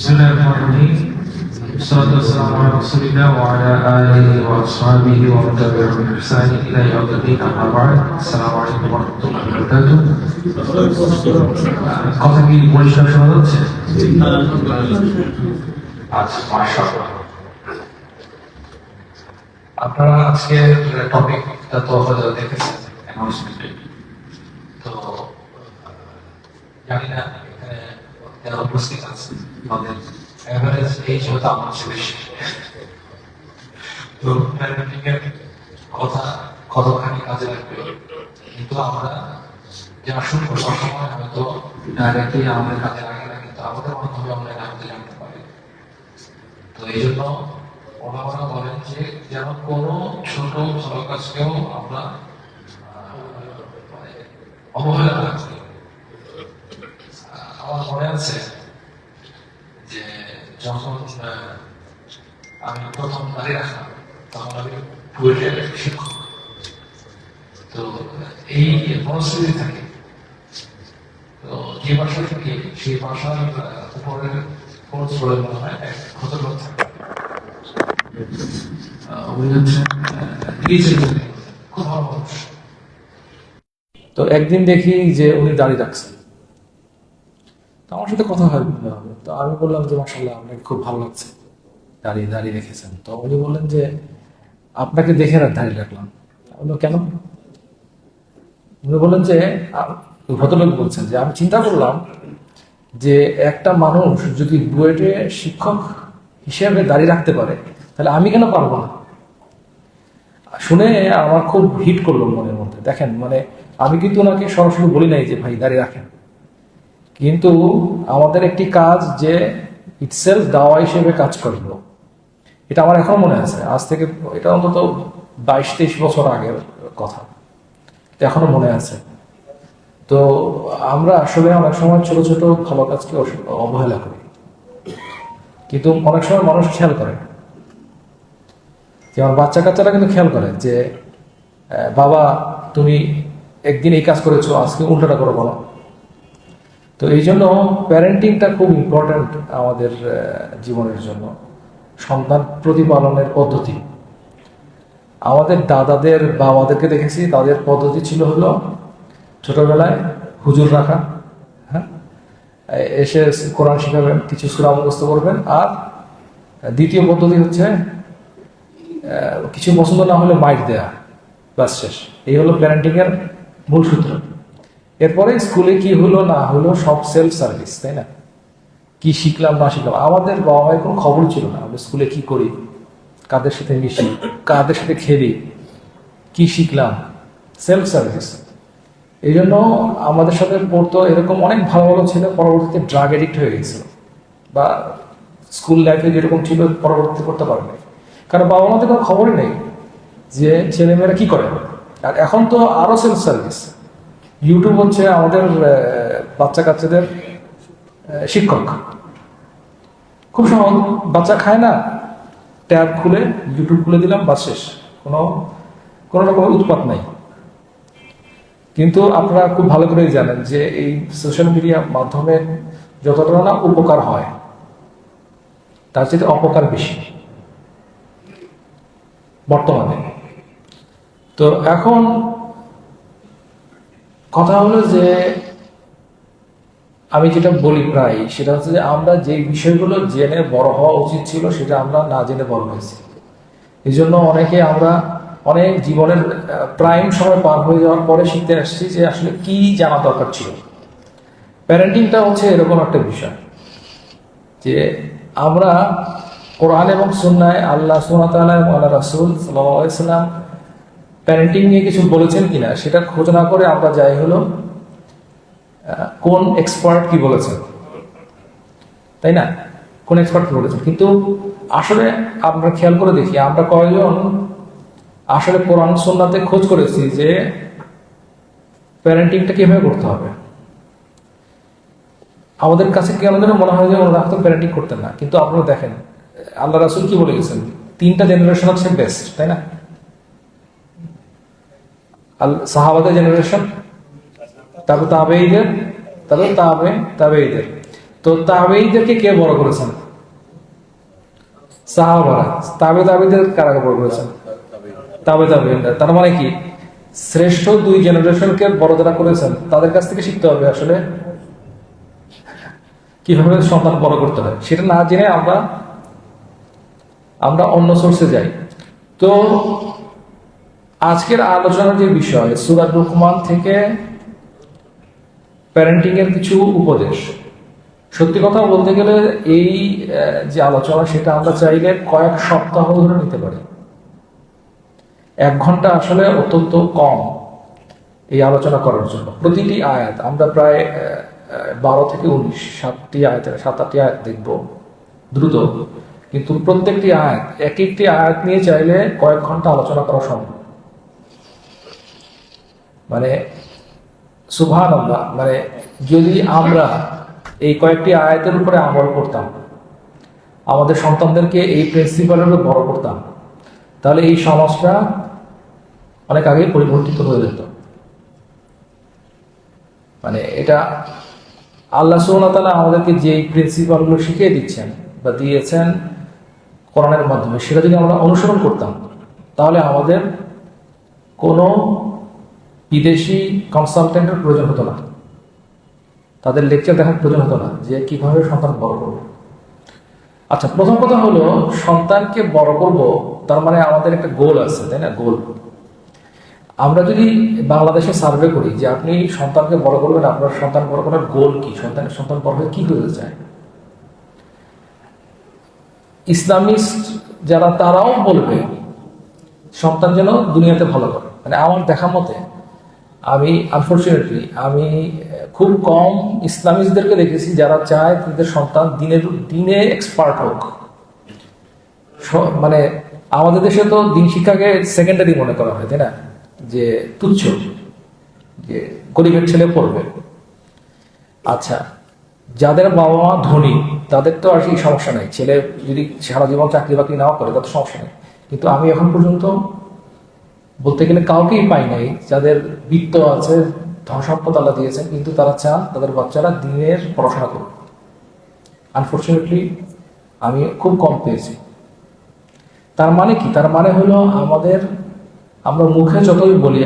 بسم الله الرحمن الرحيم والصلاة والسلام على رسول الله وعلى آله وأصحابه ومن تبعهم بإحسان إلى يوم الدين أما بعد السلام عليكم ورحمة الله وبركاته কথা কি পরিষ্কার শোনা যাচ্ছে? আচ্ছা মাশাআল্লাহ। আপনারা আজকে টপিকটা তো হয়তো দেখেছেন অ্যানাউন্সমেন্টে, তো জানি না এখানে যারা উপস্থিত আছে তাদের এভারেজ এজ হয়তো আমার চেয়ে বেশি, তো প্যারেন্টিংয়ের কথা কতখানি কাজে লাগবে, কিন্তু আমরা যারা শুরু করি সবসময় হয়তো ডাইরেক্টলি আমাদের কাজে লাগে না, কিন্তু আমাদের মাধ্যমে আমরা এটা হয়তো জানতে পারি। তো এই জন্য ওনারা বলেন যে যেন কোনো ছোট ভালো কাজকেও আমরা অবহেলা না করি। আমার মনে আছে যে যখন আমি প্রথম দাঁড়িয়ে রাখলাম তখন আমি বুয়েটের শিক্ষক, তো এই মনস্থিতি থাকে, তো যে ভাষা থেকে সেই ভাষার উপরের কোন স্তরে মনে হয় এক ভদ্রলোক থাকে, উনি হচ্ছেন খুব ভালো মানুষ। তো একদিন দেখি যে উনি দাঁড়িয়ে রাখছেন, তো আমার সাথে কথা হয়, তো আমি বললাম যে মাশাআল্লাহ আপনাকে খুব ভালো লাগছে দাঁড়িয়ে দাঁড়িয়ে রেখেছেন। তো উনি বললেন যে আপনাকে দেখে দাঁড়িয়ে রাখলাম। আমি বললাম কেন? উনি বললেন যে ভদ্রলোক বলছেন যে আমি চিন্তা করলাম যে একটা মানুষ যদি বুয়েটে শিক্ষক হিসেবে দাঁড়িয়ে রাখতে পারে তাহলে আমি কেন পারবো না। শুনে আমার খুব হিট করলো মনের মধ্যে। দেখেন, মানে আমি কিন্তু ওনাকে সরাসরি বলি নাই যে ভাই দাঁড়িয়ে রাখেন, কিন্তু আমাদের একটি কাজ যে ইটসেলফ দাওয়া হিসেবে কাজ করলো, এটা আমার এখনো মনে আছে। আজ থেকে এটা অন্তত 22-23 বছর আগের কথা, এখনো মনে আছে। তো আমরা আসলে অনেক সময় ছোট ছোট ভালো কাজকে অবহেলা করি, কিন্তু অনেক সময় মানুষ খেয়াল করে, যেমন বাচ্চা কাচ্চারা কিন্তু খেয়াল করে যে বাবা তুমি একদিন এই কাজ করেছো, আজকে উল্টাটা করে বলো। তো এই জন্য প্যারেন্টিংটা খুব ইম্পর্ট্যান্ট আমাদের জীবনের জন্য। সন্তান প্রতিপালনের পদ্ধতি, আমাদের দাদাদের বাবাদেরকে দেখেছি, তাদের পদ্ধতি ছিল হলো ছোটবেলায় হুজুর রাখা, হ্যাঁ, এসে কোরআন শিখাবেন, কিছু সূরা মুখস্থ করবেন, আর দ্বিতীয় পদ্ধতি হচ্ছে কিছু পছন্দ না হলে মাইট দেয়া, বাস শেষ। এই হলো প্যারেন্টিং এর মূল সূত্র। এরপরে স্কুলে কি হলো না হলো সব সেলফ সার্ভিস, তাই না? কি শিখলাম না শিখলাম, আমাদের বাবা মায়ের কোনো খবর ছিল না আমরা স্কুলে কি করি, কাদের সাথে মিশি, কাদের সাথে খেলি, কি শিখলাম, সেলফ সার্ভিস। এই জন্য আমাদের সাথে পড়তো এরকম অনেক ভালো ভালো ছেলে পরবর্তীতে ড্রাগ এডিক্ট হয়ে গেছিল, বা স্কুল লাইফে যেরকম ছিল পরবর্তীতে করতে পারে না, কারণ বাবা মাদের কোনো খবরই নেই যে ছেলেমেয়েরা কি করে। আর এখন তো আরো সেলফ সার্ভিস, ইউটিউব হচ্ছে আমাদের বাচ্চা কাচ্চাদের শিক্ষক। খুব সহজ, বাচ্চা খায় না, ট্যাব খুলে ইউটিউব খুলে দিলাম, বাস শেষ, কোনো রকমের উৎপাত নাই। কিন্তু আপনারা খুব ভালো করেই জানেন যে এই সোশ্যাল মিডিয়ার মাধ্যমে যতটা না উপকার হয় তার চেয়ে অপকার বেশি বর্তমানে। তো এখন কথা হলো যে আমি যেটা বলি প্রায়, সেটা হচ্ছে যে আমরা যে বিষয়গুলো জেনে বড় হওয়া উচিত ছিল সেটা আমরা না জেনে বড় হয়েছি। এই জন্য আমরা অনেক জীবনের প্রাইম সময় পার হয়ে যাওয়ার পরে শিখতে আসছি যে আসলে কি জানা দরকার ছিল। প্যারেন্টিংটা হচ্ছে এরকম একটা বিষয় যে আমরা কোরআন এবং সুন্নায় আল্লাহ সুবহানাহু ওয়া তাআলা এবং আল্লাহ রাসূল সাল্লাল্লাহু আলাইহি ওয়াসাল্লাম প্যারেন্টিং নিয়ে কিছু বলেছেন কিনা সেটা খোঁজ না করে আমরা যাই হলো কোন এক্সপার্ট কি বলেছেন, তাই না? কোন এক্সপার্ট কি বলেছেন। কিন্তু আসলে আমরা খেয়াল করে দেখি আমরা কয়জন আসলে কোরআন সুন্নাতে খোঁজ করেছি যে প্যারেন্টিংটা কিভাবে করতে হবে। আমাদের কাছে কি আমাদের মনে হয় যে ওরা তো প্যারেন্টিং করতেন না, কিন্তু আপনারা দেখেন আল্লাহ রাসূল কি বলে গেছেন, 3টা জেনারেশন হচ্ছে বেস্ট, তাই না? সাহাবাদের জেনারেশন, তারপর তাবেঈদের, তারপর তাবেঈদের, তো তাবেঈদেরকে কে বড় করেছেন? সাহাবারা। তাবেঈদের কারা বড় করেছেন? তাবেঈন। তার মানে কি শ্রেষ্ঠ দুই জেনারেশনকে বড় যারা করেছেন তাদের কাছ থেকে শিখতে হবে আসলে কিভাবে সন্তান বড় করতে হয়। সেটা না জেনে আমরা অন্য সোর্সে যাই। তো আজকের আলোচনার যে বিষয় সূরা লুকমান থেকে প্যারেন্টিং এর কিছু উপদেশ, সত্যি কথা বলতে গেলে এই যে আলোচনা সেটা আমরা চাইলে কয়েক সপ্তাহ ধরে নিতে পারি। 1 ঘন্টা আসলে অত্যন্ত কম এই আলোচনা করার জন্য। প্রতিটি আয়াত আমরা প্রায় 12 থেকে 19 7-8টি আয়াত দেখব দ্রুত, কিন্তু প্রত্যেকটি আয়াত একটি আয়াত নিয়ে চাইলে কয়েক ঘন্টা আলোচনা করা সম্ভব। মানে সুবহানাল্লাহ, মানে যদি আমরা এই কয়েকটি আয়াতের উপরে আমল করতাম, আমাদের সন্তানদেরকে এই প্রিন্সিপালের উপর বড় করতাম, তাহলে এই সমাজটা অনেক আগেই পরিবর্তিত হয়ে যেত। মানে এটা আল্লাহ সুবহানাহু ওয়া তাআলা আমাদেরকে যে প্রিন্সিপালগুলো শিখিয়ে দিচ্ছেন বা দিয়েছেন কোরআনের মাধ্যমে, সেটা যদি আমরা অনুসরণ করতাম তাহলে আমাদের কোনো বিদেশি কনসালটেন্টের প্রয়োজন হতো না, তাদের লেকচার দেখার প্রয়োজন হতো না যে কিভাবে সন্তান বড় করব। আচ্ছা, প্রথম কথা হলো সন্তানকে বড় করব, তার মানে আমাদের একটা গোল আছে, তাই না? গোল। আমরা যদি বাংলাদেশে সার্ভে করি যে আপনি সন্তানকে বড় করবেন, আপনার সন্তান বড় করার গোল কি, সন্তান বড় হয়ে কি করতে চায়, ইসলামিস্ট যারা তারাও বলবে সন্তান যেন দুনিয়াতে ভালো করে। মানে আমার দেখা মতে আমি খুব কম ইসলামিস্টদেরকে দেখেছি যারা চায় তাদের সন্তান দিনে এক্সপার্ট হোক। মানে আমাদের দেশে তো দিন শিক্ষাকে সেকেন্ডারি মনে করা হয়, তাই না? যে তুচ্ছ, যে গরিবের ছেলে পড়বে। আচ্ছা, যাদের বাবা মা ধনী তাদের তো আর কি সমস্যা নেই, ছেলে যদি সারা জীবন চাকরি বাকরি নাও করে তাদের সমস্যা নেই। কিন্তু আমি এখন পর্যন্ত বলতে গেলে কাউকেই পাই নাই যাদের বিত্ত আছে, ধন সম্পদ আল্লাহ দিয়েছেন, কিন্তু তারা চান তাদের বাচ্চারা দিনের পড়াশোনা করুক। আনফর্চুনেটলি আমি খুব কম পেয়েছি। তার মানে কি? তার মানে হলো আমরা মুখে যতই বলি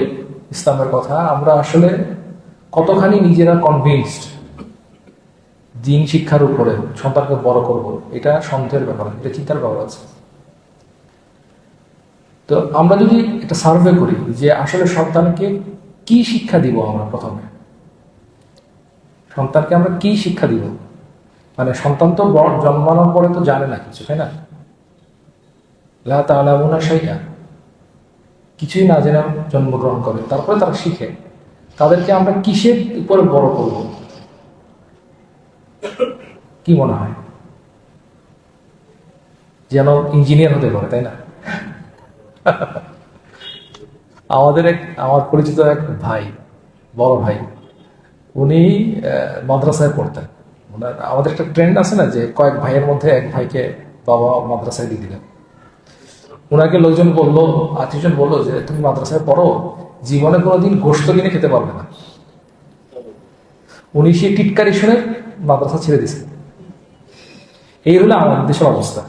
ইসলামের কথা, আমরা আসলে কতখানি নিজেরা কনভিন্সড দিন শিক্ষার উপরে সন্তানকে বড় করব, এটা সন্দেহের ব্যাপার, এটা চিন্তার ব্যাপার আছে। তো আমরা যদি এটা সার্ভে করি যে আসলে সন্তানকে কি শিক্ষা দিব, আমরা প্রথমে সন্তানকে আমরা কি শিক্ষা দিব, মানে সন্তান তো জন্মানোর পরে তো জানে না কিছু, তাই না? লা তা'লামুনা শাইআ, কিছুই না জেনে জন্মগ্রহণ করে, তারপরে তারা শিখে। তাদেরকে আমরা কিসের উপরে বড় করব, কি মনে হয়? যেন ইঞ্জিনিয়ার হতে পারে, তাই না? আমার পরিচিত এক ভাই, বড় ভাই, উনি মাদ্রাসায় পড়তেন। আমাদের একটা ট্রেন্ড আছে না যে কয়েক ভাইয়ের মধ্যে এক ভাইকে বাবা মাদ্রাসায় দিয়ে দিলেন। ওনাকে লোকজন বললো, আত্মীয়জন বললো যে তুমি মাদ্রাসায় পড়ো, জীবনে কোনোদিন গোশত কিনে খেতে পারবে না। উনি সেই টিটকারি শুনে মাদ্রাসা ছেড়ে দিয়েছেন। এই হলো আমাদের দেশের অবস্থা,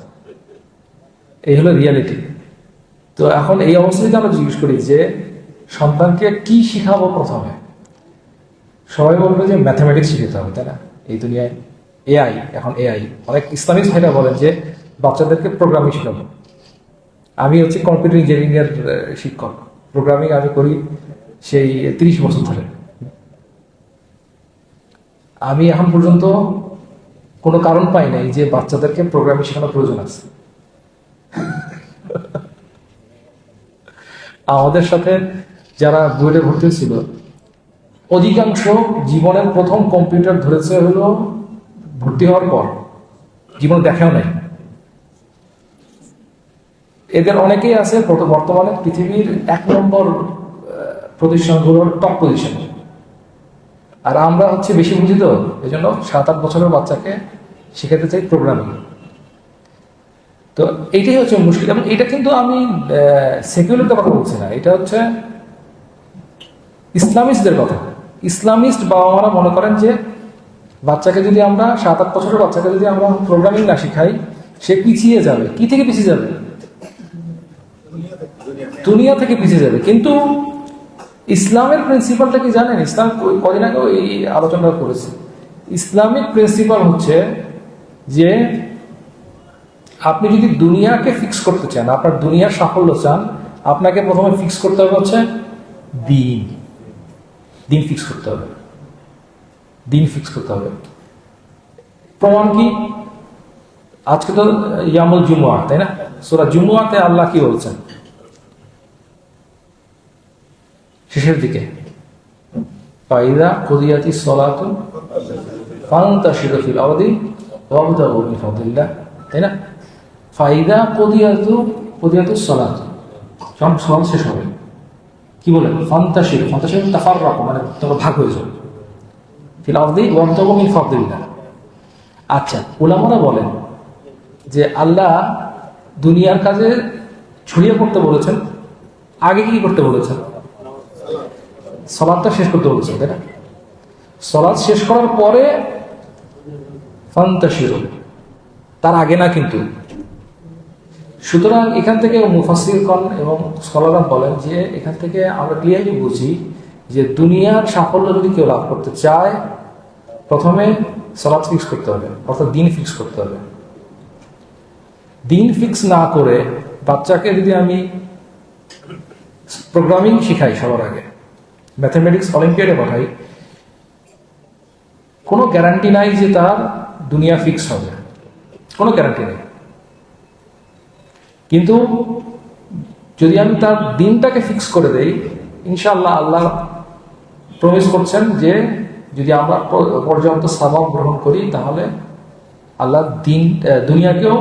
এই হলো রিয়ালিটি। তো এখন এই অবস্থায় আমরা জিজ্ঞেস করি যে সন্তানকে কি শিখাবো প্রথমে, সবাই বলবে যে ম্যাথামেটিক্স শিখাতে হবে, তাই না? এই দুনিয়ায় এখন এআই, অনেক ইসলামিক ভাইরা বলেন যে বাচ্চাদেরকে প্রোগ্রামিং শিখাবো। আমি হচ্ছে কম্পিউটার ইঞ্জিনিয়ারিং এর শিক্ষক, প্রোগ্রামিং আমি করি সেই 30 বছর ধরে। আমি এখন পর্যন্ত কোনো কারণ পাই নাই যে বাচ্চাদেরকে প্রোগ্রামিং শেখানোর প্রয়োজন আছে। আমাদের সাথে যারা বুয়েটে ভর্তি হয়েছিল অধিকাংশ জীবনের প্রথম কম্পিউটার ধরেছে হলো ভর্তি হওয়ার পর, জীবন দেখাও নাই। এদের অনেকেই আছে বর্তমানে পৃথিবীর 1 নম্বর প্রতিষ্ঠানগুলোর টপ পজিশনে, আর আমরা হচ্ছে বেশি বুঝি, তো এই জন্য 7-8 বছরের বাচ্চাকে শেখাতে চাই প্রোগ্রামিং। তো এইটাই হচ্ছে মুশকিল। এবং এটা কিন্তু আমি সেকুলারদের কথা বলছি না, এটা হচ্ছে ইসলামিস্টদের কথা। ইসলামিস্ট বাবা মারা মনে করেন যে বাচ্চাকে যদি আমরা 7-8 বছরের বাচ্চাকে যদি আমরা প্রোগ্রামিং না শিখাই, সে পিছিয়ে যাবে। কি থেকে পিছিয়ে যাবে? দুনিয়া থেকে পিছিয়ে যাবে। কিন্তু ইসলামের প্রিন্সিপালটা কি জানেন? ইসলাম কদিন আগে এই আলোচনা করেছে। ইসলামিক প্রিন্সিপাল হচ্ছে যে আপনি যদি দুনিয়াকে ফিক্স করতে চান, আপনার দুনিয়ার সাফল্য চান, আপনাকে প্রথমে ফিক্স করতে হবে হচ্ছে দিন। দিন ফিক্স করতে হবে, দিন ফিক্স করতে হবে। প্রমাণ কি? আজকে তো ইয়ামুল জুমুয়া, তাই না? সূরা জুমুয়াতে আল্লাহ কি বলছেন শেষের দিকে? ফাইদা কুদিয়াতিস সালাতু ফান্তাশিরু ফিল আরদি ওয়াবতাগু মিন ফাদলিল্লাহ, তাই না? ফাইদা কুদিয়াতুস সালাত, সালাত শেষ হবে, কি বলে? ফান্তাশিরু তাফাররাকু, মানে তোমরা ভাগ হয়ে যাও, ফিল আরদি ওয়াবতাগু মিন ফাদলিল্লাহ। আচ্ছা, উলামারা বলেন যে আল্লাহ দুনিয়ার কাজে ছড়িয়ে পড়তে বলেছেন, আগে কি করতে বলেছেন? সালাতটা শেষ করতে বলেছেন, তাই না? সালাত শেষ করার পরে ফান্তাশিরু, তার আগে না কিন্তু। সুতরাং এখান থেকে মুফাসসিরগণ এবং স্কলাররা বলেন যে এখান থেকে আমরা ক্লিয়ারলি বুঝি যে দুনিয়ার সাফল্য যদি কেউ লাভ করতে চায়, প্রথমে সালাত ফিক্স করতে হবে, অর্থাৎ দিন ফিক্স করতে হবে। দিন ফিক্স না করে বাচ্চাকে যদি আমি প্রোগ্রামিং শিখাই, সবার আগে ম্যাথমেটিক্স অলিম্পিয়াডে পাঠাই, কোনো গ্যারান্টি নাই যে তার দুনিয়া ফিক্স হবে, কোনো গ্যারান্টি নেই। কিন্তু যদি আমি তার দিনটাকে ফিক্স করে দেই, ইনশাআল্লাহ আল্লাহ প্রমিস করছেন যে যদি আমরা পর্যাপ্ত সওয়াব গ্রহণ করি, তাহলে আল্লাহ দুনিয়াকেও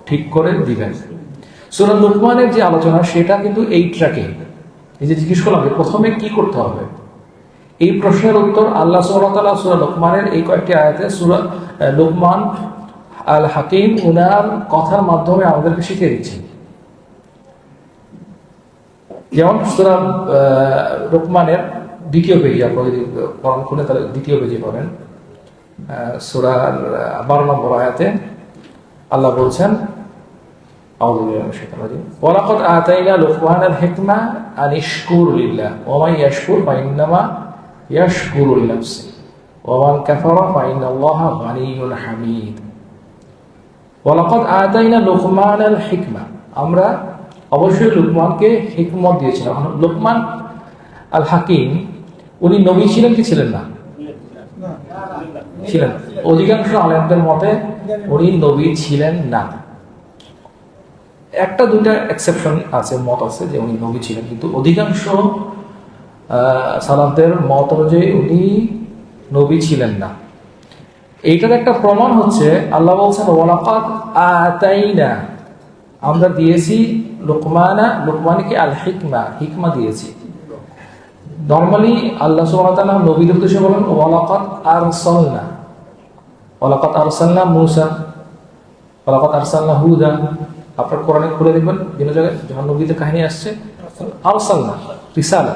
ঠিক করে দিবেন। সূরা লুকমানের যে আলোচনা, সেটা কিন্তু এই ট্র্যাকে। এই যে জিজ্ঞেস করলাম যে প্রথমে কি করতে হবে, এই প্রশ্নের উত্তর আল্লাহ সুবহানাহু ওয়া তাআলা সূরা লুকমানের এই কয়েকটি আয়াতে, সূরা লুকমান আল হাকিম উনার কথার মাধ্যমে আমাদেরকে শিখিয়ে দিচ্ছেন। যেমন সূরা লুকমানের 2 পেজে, আপনারা যদি কোরআন খুলে তাহলে 2 পেজে পাবেন, সূরার 12 নম্বর আয়াতে আল্লাহ বলছেন, আউযু বিল্লাহি মিনাশ শাইতানির রাজিম, ওয়া লাকাদ আতাইনা লুকমানাল হিকমা আন ইশকুর লিল্লাহ ওয়া মান ইয়াশকুর ফাইন্নামা ইয়াশকুরু লিনাফসিহি ওয়া মান কাফারা ফাইন্নাল্লাহা গানিয়্যুন হামিদ। ওয়া লাকাদ আতাইনা লুকমানাল হিকমা, আমরা অবশ্যই লুকমানকে হিকমত দিয়েছিলাম। লুকমান আল হাকিম উনি নবী ছিলেন কি ছিলেন না? ছিলেন। অধিকাংশ আলেমদের মতে উনি নবী ছিলেন না। একটা দুইটা এক্সেপশন আছে, মত আছে যে উনি নবী ছিলেন, কিন্তু অধিকাংশ সালাফদের মত অনুযায়ী উনি নবী ছিলেন না। এইটার একটা প্রমাণ হচ্ছে আল্লাহ বলছেন ওয়ালাকাদ আতাইনা, আমরা দিয়েছি লুকমানকে আল হিকমা, হিকমা দিয়েছি। নর্মালি আল্লাহ সুবহানাহু ওয়া তাআলা নবীর উদ্দেশ্যে বলেন ওয়ালাকাদ আরসালনা মূসা, ওয়ালাকাদ আরসালনা হুদা। আপনার কোরআনে খুলে দেখবেন বিভিন্ন জায়গায় যখন নবীদের কাহিনী আসছে, আরসালনা রিসালা।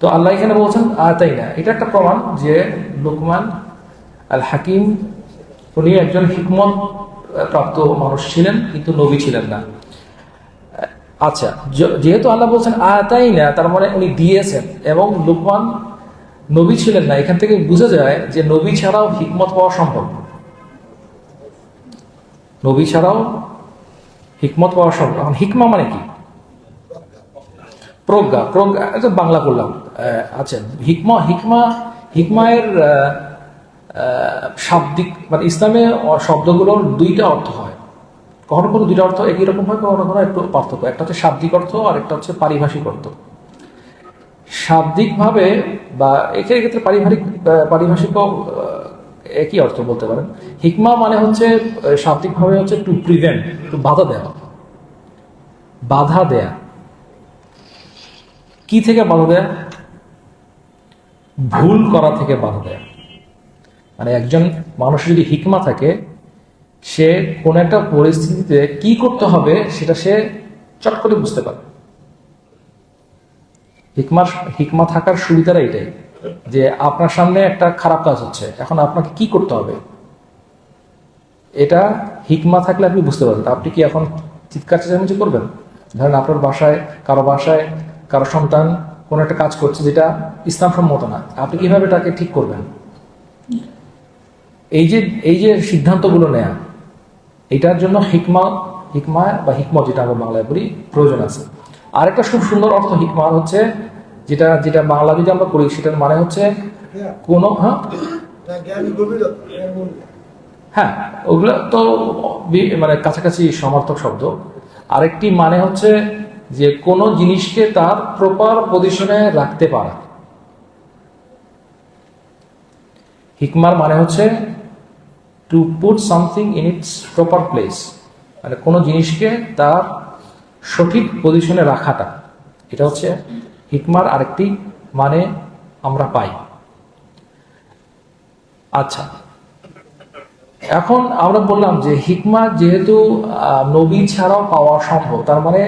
তো আল্লাহ এখানে বলছেন আতাইনা। এটা একটা প্রমাণ যে লুকমান আল হাকিম উনি একজন হিকমত প্রাপ্ত মানুষ ছিলেন, কিন্তু নবী ছিলেন না। আচ্ছা, যেহেতু আল্লাহ বলছেন আতাইনা, তার মানে উনি দিয়েছেন, এবং লুকমান নবী ছিলেন না। এখান থেকে বোঝা যায় যে নবী ছাড়াও হিকমত পাওয়া সম্ভব, নবী ছাড়াও হিকমত পাওয়া সম্ভব। এখন হিকমা মানে কি? প্রজ্ঞা, বাংলা করলাম। আচ্ছা, হিকমায়ের শাব্দিক, মানে ইসলামে শব্দগুলোর 2টা অর্থ হয়। কখনো কোনো 2টা অর্থ একই রকম হয়, কখনো কোনো একটু পার্থক্য। একটা হচ্ছে শাব্দিক অর্থ, আর একটা হচ্ছে পারিভাষিক অর্থ। শাব্দিকভাবে বা এক্ষেত্রে পারিভাষিক একই অর্থ বলতে পারেন। হিকমা মানে হচ্ছে শাব্দিকভাবে হচ্ছে টু প্রিভেন্ট, টু বাধা দেয়া। কি থেকে বাধা দেয়া? ভুল করা থেকে বাধা দেয়া। মানে একজন মানুষ যদি হিকমা থাকে, সে কোন একটা পরিস্থিতিতে কি করতে হবে সেটা সে চট করে বুঝতে পারে। হিকমা থাকার সুবিধাটা এটাই। যে আপনার সামনে একটা খারাপ কাজ হচ্ছে, এখন আপনাকে কি করতে হবে, এটা হিকমা থাকলে আপনি বুঝতে পারবেন। আপনি কি এখন চিৎকার চেঁচামেচি করবেন? ধরেন আপনার বাসায় কারো সন্তান কোনো একটা কাজ করছে যেটা ইসলাম সম্মত না, আপনি কিভাবে তাকে ঠিক করবেন? এই যে সিদ্ধান্তগুলো নেয়া, এটার জন্য হিকমা বা হিকমত, যেটা আমরা বাংলায় বলি, প্রয়োজন আছে। আরেকটা খুব সুন্দর অর্থ হিকমার হচ্ছে, যেটা বাংলা যদি আমরা করি, সেটার মানে হচ্ছে কোনো হ্যাঁ, ওগুলো তো মানে কাছাকাছি সমার্থক শব্দ। আরেকটি মানে হচ্ছে যে কোনো জিনিসকে তার প্রপার পজিশনে রাখতে পারা। হিকমার মানে হচ্ছে to put something in it's proper place, মানে কোনো জিনিসকে তার সঠিক পজিশনে রাখাটা, এটা হচ্ছে হিকমার আরেকটি মানে আমরা পাই। আচ্ছা, এখন আমরা বললাম যে হিকমা যেহেতু নবী ছাড়াও পাওয়া সম্ভব, তার মানে,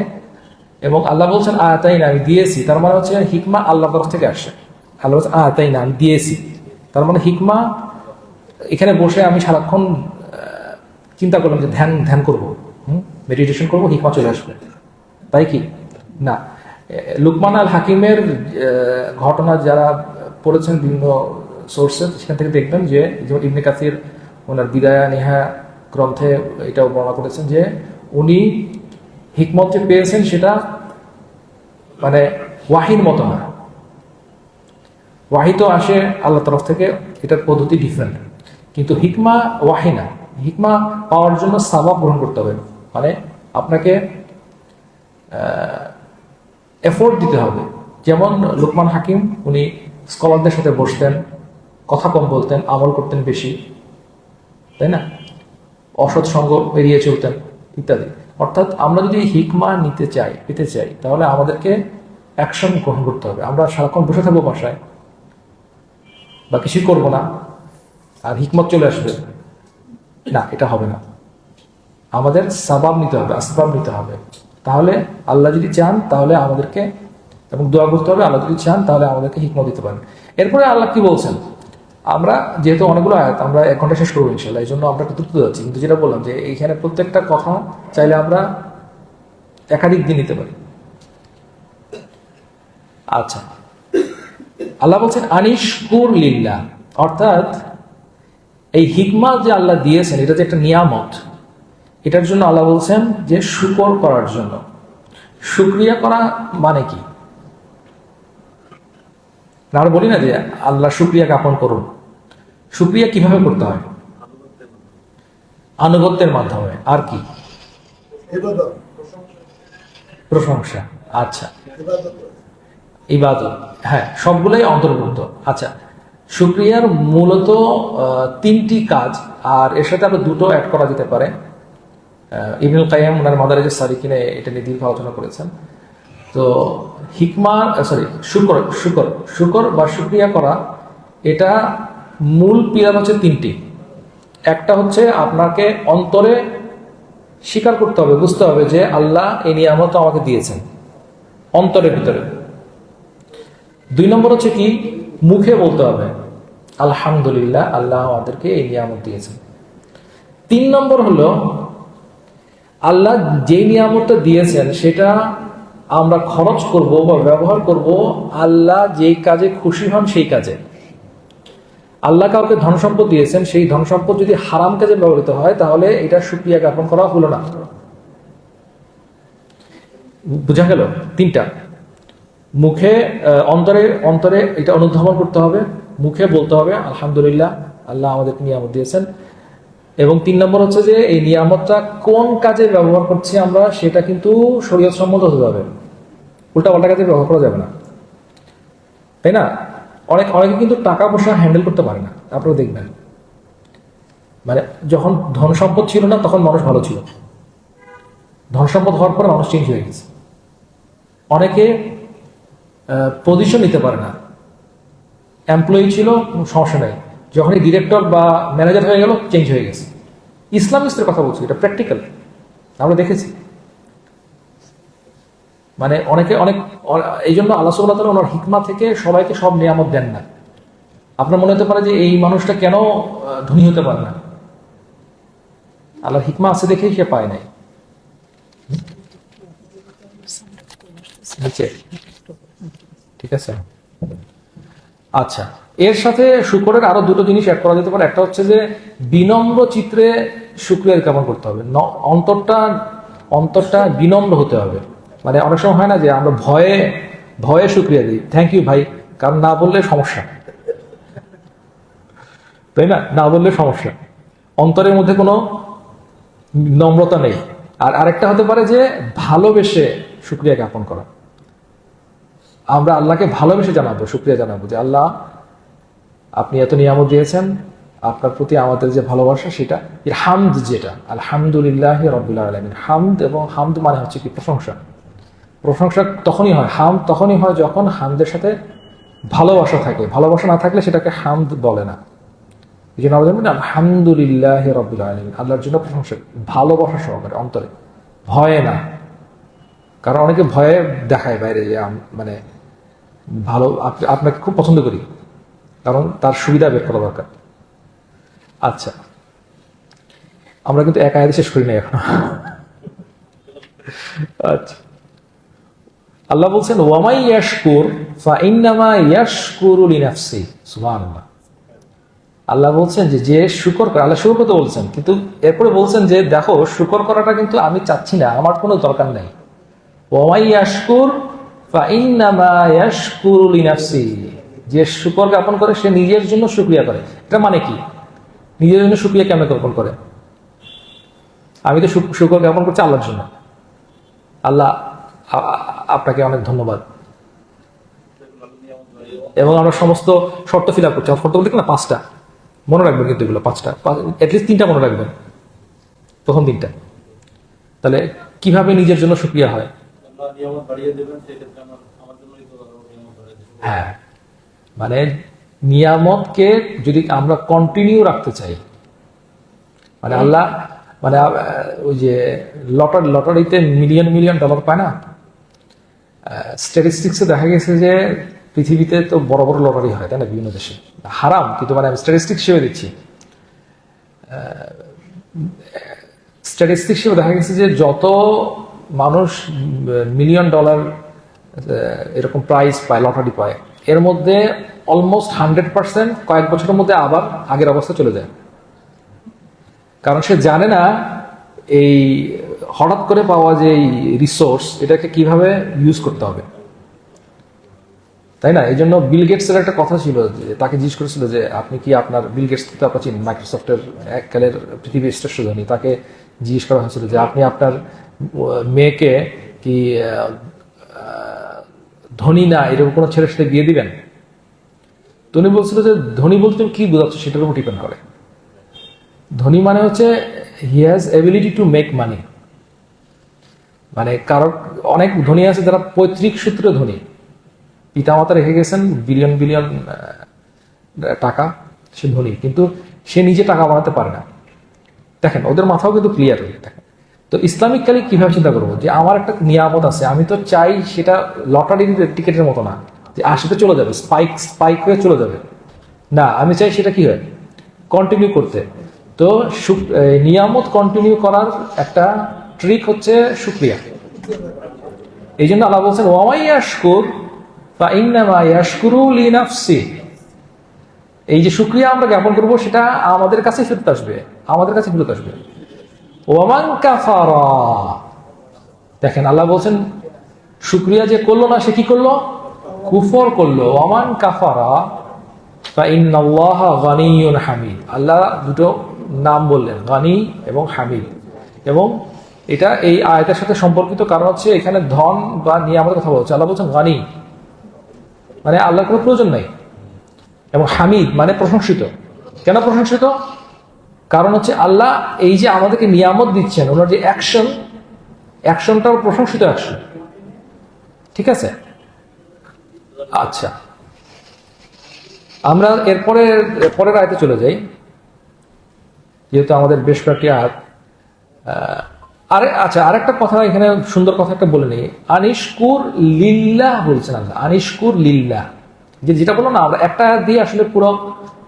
এবং আল্লাহ বলছেন আয়াতাইনা, আমি দিয়েছি, তার মানে হচ্ছে হিকমা আল্লাহর তরফ থেকে আসে। আল্লাহ বলছেন আয়াতাইনা, আমি দিয়েছি, তার মানে হিকমা, এখানে বসে আমি সারাক্ষণ চিন্তা করলাম যে ধ্যান করবো, মেডিটেশন করবো, হিকমা চলে আসবে, তাই কি না? লুকমান আল হাকিমের ঘটনা যারা পড়েছেন বিভিন্ন সোর্সে, সেখান থেকে দেখবেন যে যেমন ইবনে কাসির ওনার বিদায়া নেহা গ্রন্থে এটাও বর্ণনা করেছেন যে উনি হিকমত যে পেয়েছেন সেটা মানে ওয়াহির মতো না। ওয়াহি তো আসে আল্লাহ তরফ থেকে, এটার পদ্ধতি ডিফারেন্ট, কিন্তু হিকমা ওয়াহি না। হিকমা পাওয়ার জন্য সাবাব গ্রহণ করতে হবে, মানে আপনাকে এফোর্ট দিতে হবে। যেমন লুকমান হাকিম, উনি স্কলারদের সাথে বসতেন, কথা কম বলতেন, আমল করতেন বেশি, তাই না? অসৎ সঙ্গ এড়িয়ে চলতেন ইত্যাদি। অর্থাৎ আমরা যদি হিকমা পেতে চাই, তাহলে আমাদেরকে অ্যাকশন গ্রহণ করতে হবে। আমরা সারাক্ষণ বসে থাকবো বাসায় বা কিছুই করবো না আর হিকমত চলে আসবে না, এটা হবে না। আমাদের সাবাব নিতে হবে, আসবাব নিতে হবে। তাহলে আল্লাহ যদি চান তাহলে আমাদেরকে, এবং দোয়া করতে হবে, আল্লাহ যদি চান তাহলে আমাদেরকে হিকমত দিতে পারেন। এরপরে আল্লাহ কি বলছেন, আমরা যেহেতু অনেকগুলো আয়াত, আমরা 1 ঘন্টা শেষ করবো ইনশাল্লাহ, এই জন্য আমরা একটু দ্রুত যাচ্ছি, কিন্তু যেটা বললাম যে এইখানে প্রত্যেকটা কথা চাইলে আমরা একাধিক দিন নিতে পারি। আচ্ছা, আল্লাহ বলছেন আনিশকুর লিল্লাহ, অর্থাৎ এই হিকমা যে আল্লাহ দিয়েছেন, এটা যে একটা নিয়ামত, এটার জন্য আল্লাহ বলছেন যে শুকর করার জন্য। শুকরিয়া করা মানে কি? আমরা বলি না যে আল্লাহ শুকরিয়া জ্ঞাপন করুন। শুকরিয়া কিভাবে করতে হয়? আনুগত্যের মাধ্যমে। আর কি? প্রশংসা। আচ্ছা, ইবাদত, হ্যাঁ, সবগুলোই অন্তর্ভুক্ত। আচ্ছা, শুকরিয়ার মূলত 3টি কাজ, আর এর সাথে আরো 2টো অ্যাড করা যেতে পারে। ইবনুল কাইয়্যিম ওনার মাদারিজুস সালিকিনে এটা নিয়ে দীর্ঘ আলোচনা করেছেন। তো শুকর বা শুকরিয়া করা, এটা মূল পিলার হচ্ছে 3টি। একটা হচ্ছে আপনাকে অন্তরে স্বীকার করতে হবে, বুঝতে হবে যে আল্লাহ এই নিয়ামত আমাকে দিয়েছেন, অন্তরের ভিতরে। 2 নম্বর হচ্ছে কি, মুখে বলতে হবে আলহামদুলিল্লাহ, আল্লাহ আমাদেরকে এই নিয়ামত দিয়েছেন। 3 নম্বর হলো আল্লাহ যে নিয়ামতটা দিয়েছেন সেটা আমরা খরচ করব বা ব্যবহার করব আল্লাহ যেই কাজে খুশি হন সেই কাজে। আল্লাহ কাউকে ধন সম্পদ দিয়েছেন, সেই ধন সম্পদ যদি হারাম কাজে ব্যবহৃত হয় তাহলে এটা শুকরিয়া জ্ঞাপন করা হলো না। বুঝা গেল? 3টা। মুখে, অন্তরে এটা অনুধাবন করতে হবে, মুখে বলতে হবে আলহামদুলিল্লাহ, আল্লাহ আমাদেরকে নিয়ামত দিয়েছেন। এবং 3 নম্বর হচ্ছে যে এই নিয়ামতটা কোন কাজে ব্যবহার করছি আমরা, সেটা কিন্তু শরীয়ত সম্মত হতে হবে, উল্টাপাল্টা কাজে ব্যবহার করা যাবে না, তাই না? অনেকে কিন্তু টাকা পয়সা হ্যান্ডেল করতে পারে না। আপনারা দেখবেন, মানে যখন ধন সম্পদ ছিল না তখন মানুষ ভালো ছিল, ধন সম্পদ হওয়ার পরে মানুষ চেঞ্জ হয়ে গেছে। অনেকে পজিশন নিতে পারে না, এমপ্লয়ি ছিল, সমস্যা নাই, যখনই ডিরেক্টর বা ম্যানেজার হয়ে গেল চেঞ্জ হয়ে গেছে। ইসলামিস্টের কথা বলছি, এটা প্র্যাকটিক্যাল, আমরা দেখেছি। মানে অনেক এই জন্য আল্লাহ সুবহানাহু ওয়া তাআলা ওনার হিকমা থেকে সবাইকে সব নিয়ামত দেন না। আপনার মনে হতে পারে যে এই মানুষটা কেন ধনী হতে পারে না, আল্লাহর হিকমা আছে দেখেই সে পায় নাই। নিচে। ঠিক আছে, আচ্ছা, এর সাথে শুকরের আরো দুটো জিনিস অ্যাড করা যেতে পারে। একটা হচ্ছে যে বিনম্র চিত্রে শুকরিয়া জ্ঞাপন করতে হবে, অন্তরটা বিনম্র হতে হবে। মানে অনেক সময় হয় না যে আমরা ভয়ে ভয়ে শুকরিয়া দিই, থ্যাংক ইউ ভাই, কারণ না বললে সমস্যা, তাই না? না বললে সমস্যা, অন্তরের মধ্যে কোনো নম্রতা নেই। আর আরেকটা হতে পারে যে ভালোবেসে শুকরিয়া জ্ঞাপন করা, আমরা আল্লাহকে ভালোবেসে জানাবো, শুকরিয়া জানাবো যে আল্লাহ আপনি এত নিয়ামত দিয়েছেন, আপনার প্রতি আমাদের যে ভালোবাসা সেটা, এর হামদ যেটা, আলহামদুলিল্লাহ রাব্বিল আলামিন। হামদ, এবং হামদ মানে হচ্ছে কি প্রশংসা। প্রশংসা তখনই হয়, হামদ তখনই হয় যখন হামদের সাথে ভালোবাসা থাকে। ভালোবাসা না থাকলে সেটাকে হামদ বলে না। এই জন্য আমাদের মানে আলহামদুলিল্লাহ রাব্বিল আলামিন, আল্লাহর জন্য প্রশংসা, ভালোবাসা সহকারে, অন্তরে, ভয়ে না। কারণ অনেকে ভয়ে দেখায় বাইরে যে মানে ভালো, আপনাকে খুব পছন্দ করি, কারণ তার সুবিধা বের করা দরকার। আচ্ছা, আমরা কিন্তু এক আয়াতে শেষ করি না এখন। আচ্ছা, আল্লাহ বলছেন ওয়ামাই ইয়াশকুর ফাইন্নামা ইয়াশকুরু লিনাফসি। সুবহানাল্লাহ। আল্লাহ বলছেন যে যে শুকর করে, আল্লাহ শুকর করতে বলছেন, কিন্তু এরপরে বলছেন যে দেখো শুকর করাটা কিন্তু আমি চাচ্ছি না, আমার কোনো দরকার নাই। ওয়ামাই ইয়াশকুর ফাইন্নামা ইয়াশকুরু লিনাফসি। যে শুকর জ্ঞাপন করে সে নিজের জন্য শুকরিয়া করে। এটা মানে কি? নিজের জন্য শুকরিয়া কেমন জ্ঞাপন করে? আমি তো শুকর জ্ঞাপন করছি আল্লাহর জন্য। আল্লাহ আপনাকে অনেক ধন্যবাদ। এবং আমরা সমস্ত শর্ত ফিল আপ করছি। শর্ত বলতে না, 5টা মনে রাখবেন, কিন্তু এগুলো 5টা, অ্যাটলিস্ট 3টা মনে রাখবেন, প্রথম 3টা। তাহলে কিভাবে নিজের জন্য শুকরিয়া হয়? হ্যাঁ, মানে নিয়ামতকে যদি আমরা কন্টিনিউ রাখতে চাই, মানে আল্লাহ, মানে ওই যে লটারিতে মিলিয়ন মিলিয়ন ডলার পায় না, স্ট্যাটিস্টিক্সে দেখা গেছে যে পৃথিবীতে তো বড় বড় লটারি হয়, তাই না, বিভিন্ন দেশে। হারাম, কিন্তু মানে আমি স্ট্যাটিস্টিক্স হিসেবে দিচ্ছি। স্ট্যাটিস্টিক্স হিসেবে দেখা গেছে যে যত মানুষ মিলিয়ন ডলার এরকম প্রাইজ পায়, লটারি পায়, এর মধ্যে অলমোস্ট 100% কয়েক বছরের মধ্যে আবার আগের অবস্থা চলে যায়। কারণ সে জানে না এই হঠাৎ করে পাওয়া যে এই রিসোর্স, এটাকে কিভাবে ইউজ করতে হবে, তাই না? এই জন্য বিল গেটসের একটা কথা ছিল যে তাকে জিজ্ঞেস করেছিল যে আপনি কি আপনার, বিল গেটস তো আপনার চিনেন, মাইক্রোসফটের এককালের পৃথিবীর শ্রেষ্ঠ ধনী, তাকে জিজ্ঞেস করা হয়েছিল যে আপনি আপনার মেয়েকে কি ধনী না এরকম কোনো ছেলের সাথে বিয়ে দিবেন? তো উনি বলছিল যে ধনী বলতে তুমি কি বোঝাচ্ছ, সেটার উপর ডিপেন্ড করে। ধনী মানে হচ্ছে he has ability to make money. মানে কারো অনেক ধনী আছে যারা পৈতৃক সূত্রে ধনী, পিতামাতা রেখে গেছেন বিলিয়ন বিলিয়ন টাকা, সে ধনী, কিন্তু সে নিজে টাকা বানাতে পারে না। দেখেন ওদের মাথাও কিন্তু ক্লিয়ার হয়ে দেখেন। তো ইসলামিককালি কিভাবে চিন্তা করবো যে আমার একটা নিয়ামত আছে, আমি তো চাই সেটা লটারির টিকিটের মতো না যে আসতে চলে যাবে, স্পাইক হয়ে চলে যাবে, না, আমি চাই সেটা কি হয়, কন্টিনিউ করতে। তো নিয়ামত কন্টিনিউ করার একটা ট্রিক হচ্ছে শুকরিয়া। এই জন্য আল্লাহ বলছেন ওয়ামাই ইয়াশকুর ফাইন্নামা ইয়াশকুরু লিনাফসি। এই যে শুকরিয়া আমরা জ্ঞাপন করব সেটা আমাদের কাছে ফেরত আসবে, আমাদের কাছে ফেরত আসবে। ওয়ামান কাফারা, দেখেন আল্লাহ বলছেন শুকরিয়া যে করলো না সে কি করলো, কুফর করলো। ওয়ামান কাফারা ফাইন্নাল্লাহা গানিয়্যুন হামিদ। আল্লাহ দুটো নাম বললেন, গানি এবং হামিদ, এবং এটা এই আয়াতের সাথে সম্পর্কিত কারণ হচ্ছে এখানে ধন বা নিয়ামতের কথা বলছে। আল্লাহ বলছেন গানি মানে আল্লাহর কোনো প্রয়োজন নাই, এবং হামিদ মানে প্রশংসিত। কেন প্রশংসিত? কারণ হচ্ছে আল্লাহ এই যে আমাদেরকে নিয়ামত দিচ্ছেন, ওনার যে অ্যাকশনটাও প্রশংসিত অ্যাকশন। ঠিক আছে, আচ্ছা, আমরা পরের আয়াতে চলে যাই, যেহেতু আমাদের বেশ কয়েকটি আয়াত। আচ্ছা, আরেকটা কথা এখানে সুন্দর কথা একটা বলে নেই, আনিশকুর লিল্লাহ বলছেন আল্লাহ, আনিশকুর লিল্লাহ, যেটা বললো না, আমরা একটা আয়াত দিয়ে আসলে পুরো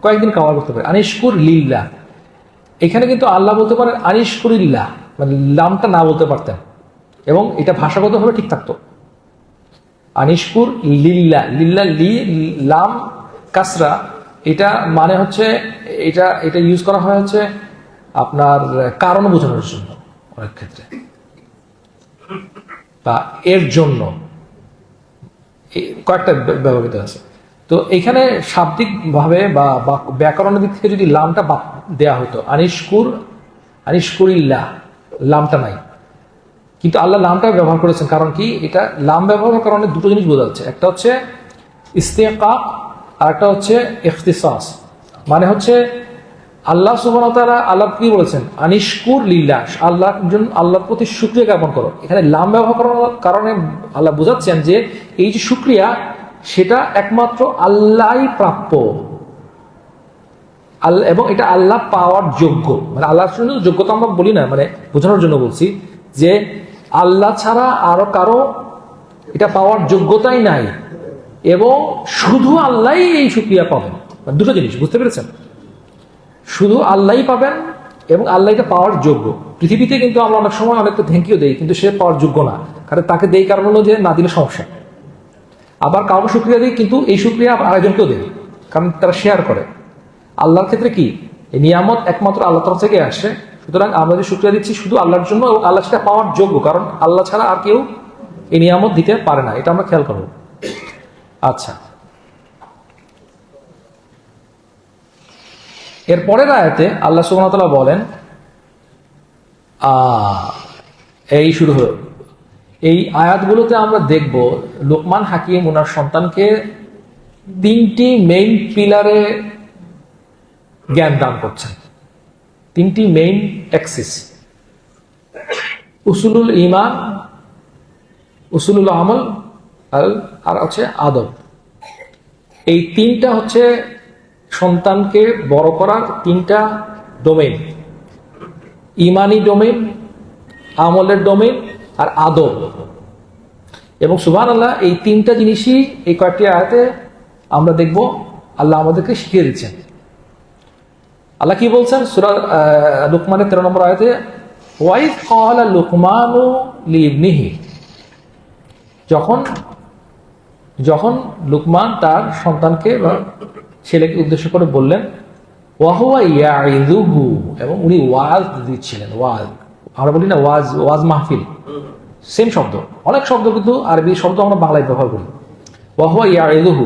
কয়েকদিন কভার করতে পারি। আনিশকুর লিল্লাহ, এখানে কিন্তু আল্লাহ বলতে পারেন আনিশকুরিল্লাহ, মানে লামটা না বলতে পারতেন এবং এটা ভাষাগতভাবে ঠিক থাকতো। আনিশকুর লিল্লাহ, লিল্লাহ লি লাম কাসরা, এটা মানে হচ্ছে এটা এটা ইউজ করা হয় হচ্ছে আপনার কারণ বোঝানোর জন্য অনেক ক্ষেত্রে, বা এর জন্য, কয়েকটা ব্যবহৃত আছে। তো এখানে শাব্দিক ভাবে বা ব্যাকরণের দিক থেকে যদি লামটা দেয়া হতো আনিশকুরিল্লাহ, লামটা নাই, কিন্তু আল্লাহ লামটা ব্যবহার করেছেন। কারণ কি? এটা লাম ব্যবহারের কারণে দুটো জিনিস বোঝা যাচ্ছে, একটা হচ্ছে ইস্তেকাক আর একটা হচ্ছে ইখতিসাস। মানে হচ্ছে আল্লাহ সুবহানাহু ওয়া তাআলা আল্লাহ কি বলেছেন, আনিশকুর লিল্লাহ, আল্লাহর জন্য, আল্লাহর প্রতি শুকরিয়া জ্ঞাপন করো। এখানে লাম ব্যবহার করার কারণে আল্লাহ বোঝাচ্ছেন যে এই যে শুকরিয়া, সেটা একমাত্র আল্লাহই প্রাপ্য, আল্লাহ, এবং এটা আল্লাহ পাওয়ার যোগ্য। মানে আল্লাহর জন্য যোগ্যতা আমরা বলি না, মানে বোঝানোর জন্য বলছি যে আল্লাহ ছাড়া আরো কারো এটা পাওয়ার যোগ্যতাই নাই, এবং শুধু আল্লাহই এই শুকরিয়া পাবেন। মানে দুটো জিনিস, বুঝতে পেরেছেন? শুধু আল্লাহই পাবেন এবং আল্লাহ এটা পাওয়ার যোগ্য। পৃথিবীতে কিন্তু আমরা অনেক সময় অনেকটা থ্যাংকিও দেই, কিন্তু সে পাওয়ার যোগ্য না, কারণ তাকে দেই কারণ হলো যে না দিলে সমস্যা। আবার কাউকে শুকরিয়া দিই, কিন্তু এই শুকরিয়া আরেকজনকেও দেই, কারণ তারা শেয়ার করে। আল্লাহর ক্ষেত্রে কি, এই নিয়ামত একমাত্র আল্লাহ তরফ থেকে আসে। সুতরাং আমরা যে শুকরিয়া দিচ্ছি শুধু আল্লাহর জন্য, এবং আল্লাহ সেটা পাওয়ার যোগ্য, কারণ আল্লাহ ছাড়া আর কেউ এই নিয়ামত দিতে পারে না। এটা আমরা খেয়াল করব। আচ্ছা, এর পরের আয়াতে আল্লাহ সুবহানাহু ওয়া তাআলা বলেন, এই শুরু হলো, এই আয়াতগুলোতে আমরা দেখব লোকমান হাকিম ওনার সন্তানকে তিনটি মেইন পিলারে জ্ঞান দান করছেন, তিনটি মেইন অ্যাক্সিস, উসুলুল ঈমান, উসুলুল আমল আর হচ্ছে আদব। এই তিনটা হচ্ছে সন্তানকে বড় করার তিনটা ডোমেইন, ইমানি ডোমেইন, আমলের ডোমেইন আর আদব। এবং সুবহানাল্লাহ, এই তিনটা জিনিসই এই কয়েকটি আয়াতে আমরা দেখব আল্লাহ আমাদেরকে শিখিয়ে দিচ্ছেন। আল্লাহ কি বলছেন সূরা লুকমানের 13 নম্বর আয়াতে, ওয়াইজ ক্বালা লুকমানু লিইবনিহি, যখন লুকমান তার সন্তানকে বা ছেলেকে উদ্দেশ্য করে বললেন, ওয়াহুয়া ইয়াইযুহু, এবং উনি ওয়াজ দিচ্ছিলেন। ওয়াজ আমরা বলি না, ওয়াজ মাহফিল, সেম শব্দ। অনেক শব্দ কিন্তু আরবি শব্দ আমরা বাংলায় ব্যবহার করি। ওয়াহুয়া ইয়াইযুহু,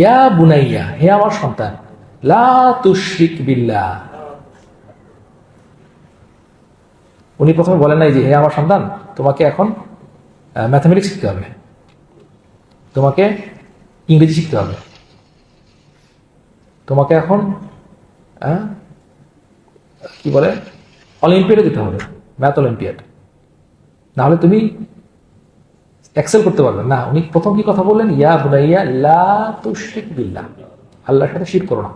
ইয়া বুনাইয়া, হে আমার সন্তান, লা তুশরিক বিল্লাহ। উনি প্রথমে বলেন নাই যে হে আমার সন্তান, তোমাকে এখন ম্যাথামেটিক্স শিখতে হবে, তোমাকে ইংরেজি শিখতে হবে, তোমাকে এখন কি বলে অলিম্পিয়াডে যেতে হবে, ম্যাথ অলিম্পিয়াড, নাহলে তুমি এক্সেল করতে পারবে না। উনি প্রথম কি কথা বললেন, ইয়া বুনাইয়া লা তুশরিক বিল্লাহ, আল্লাহর সাথে শিরক করো না,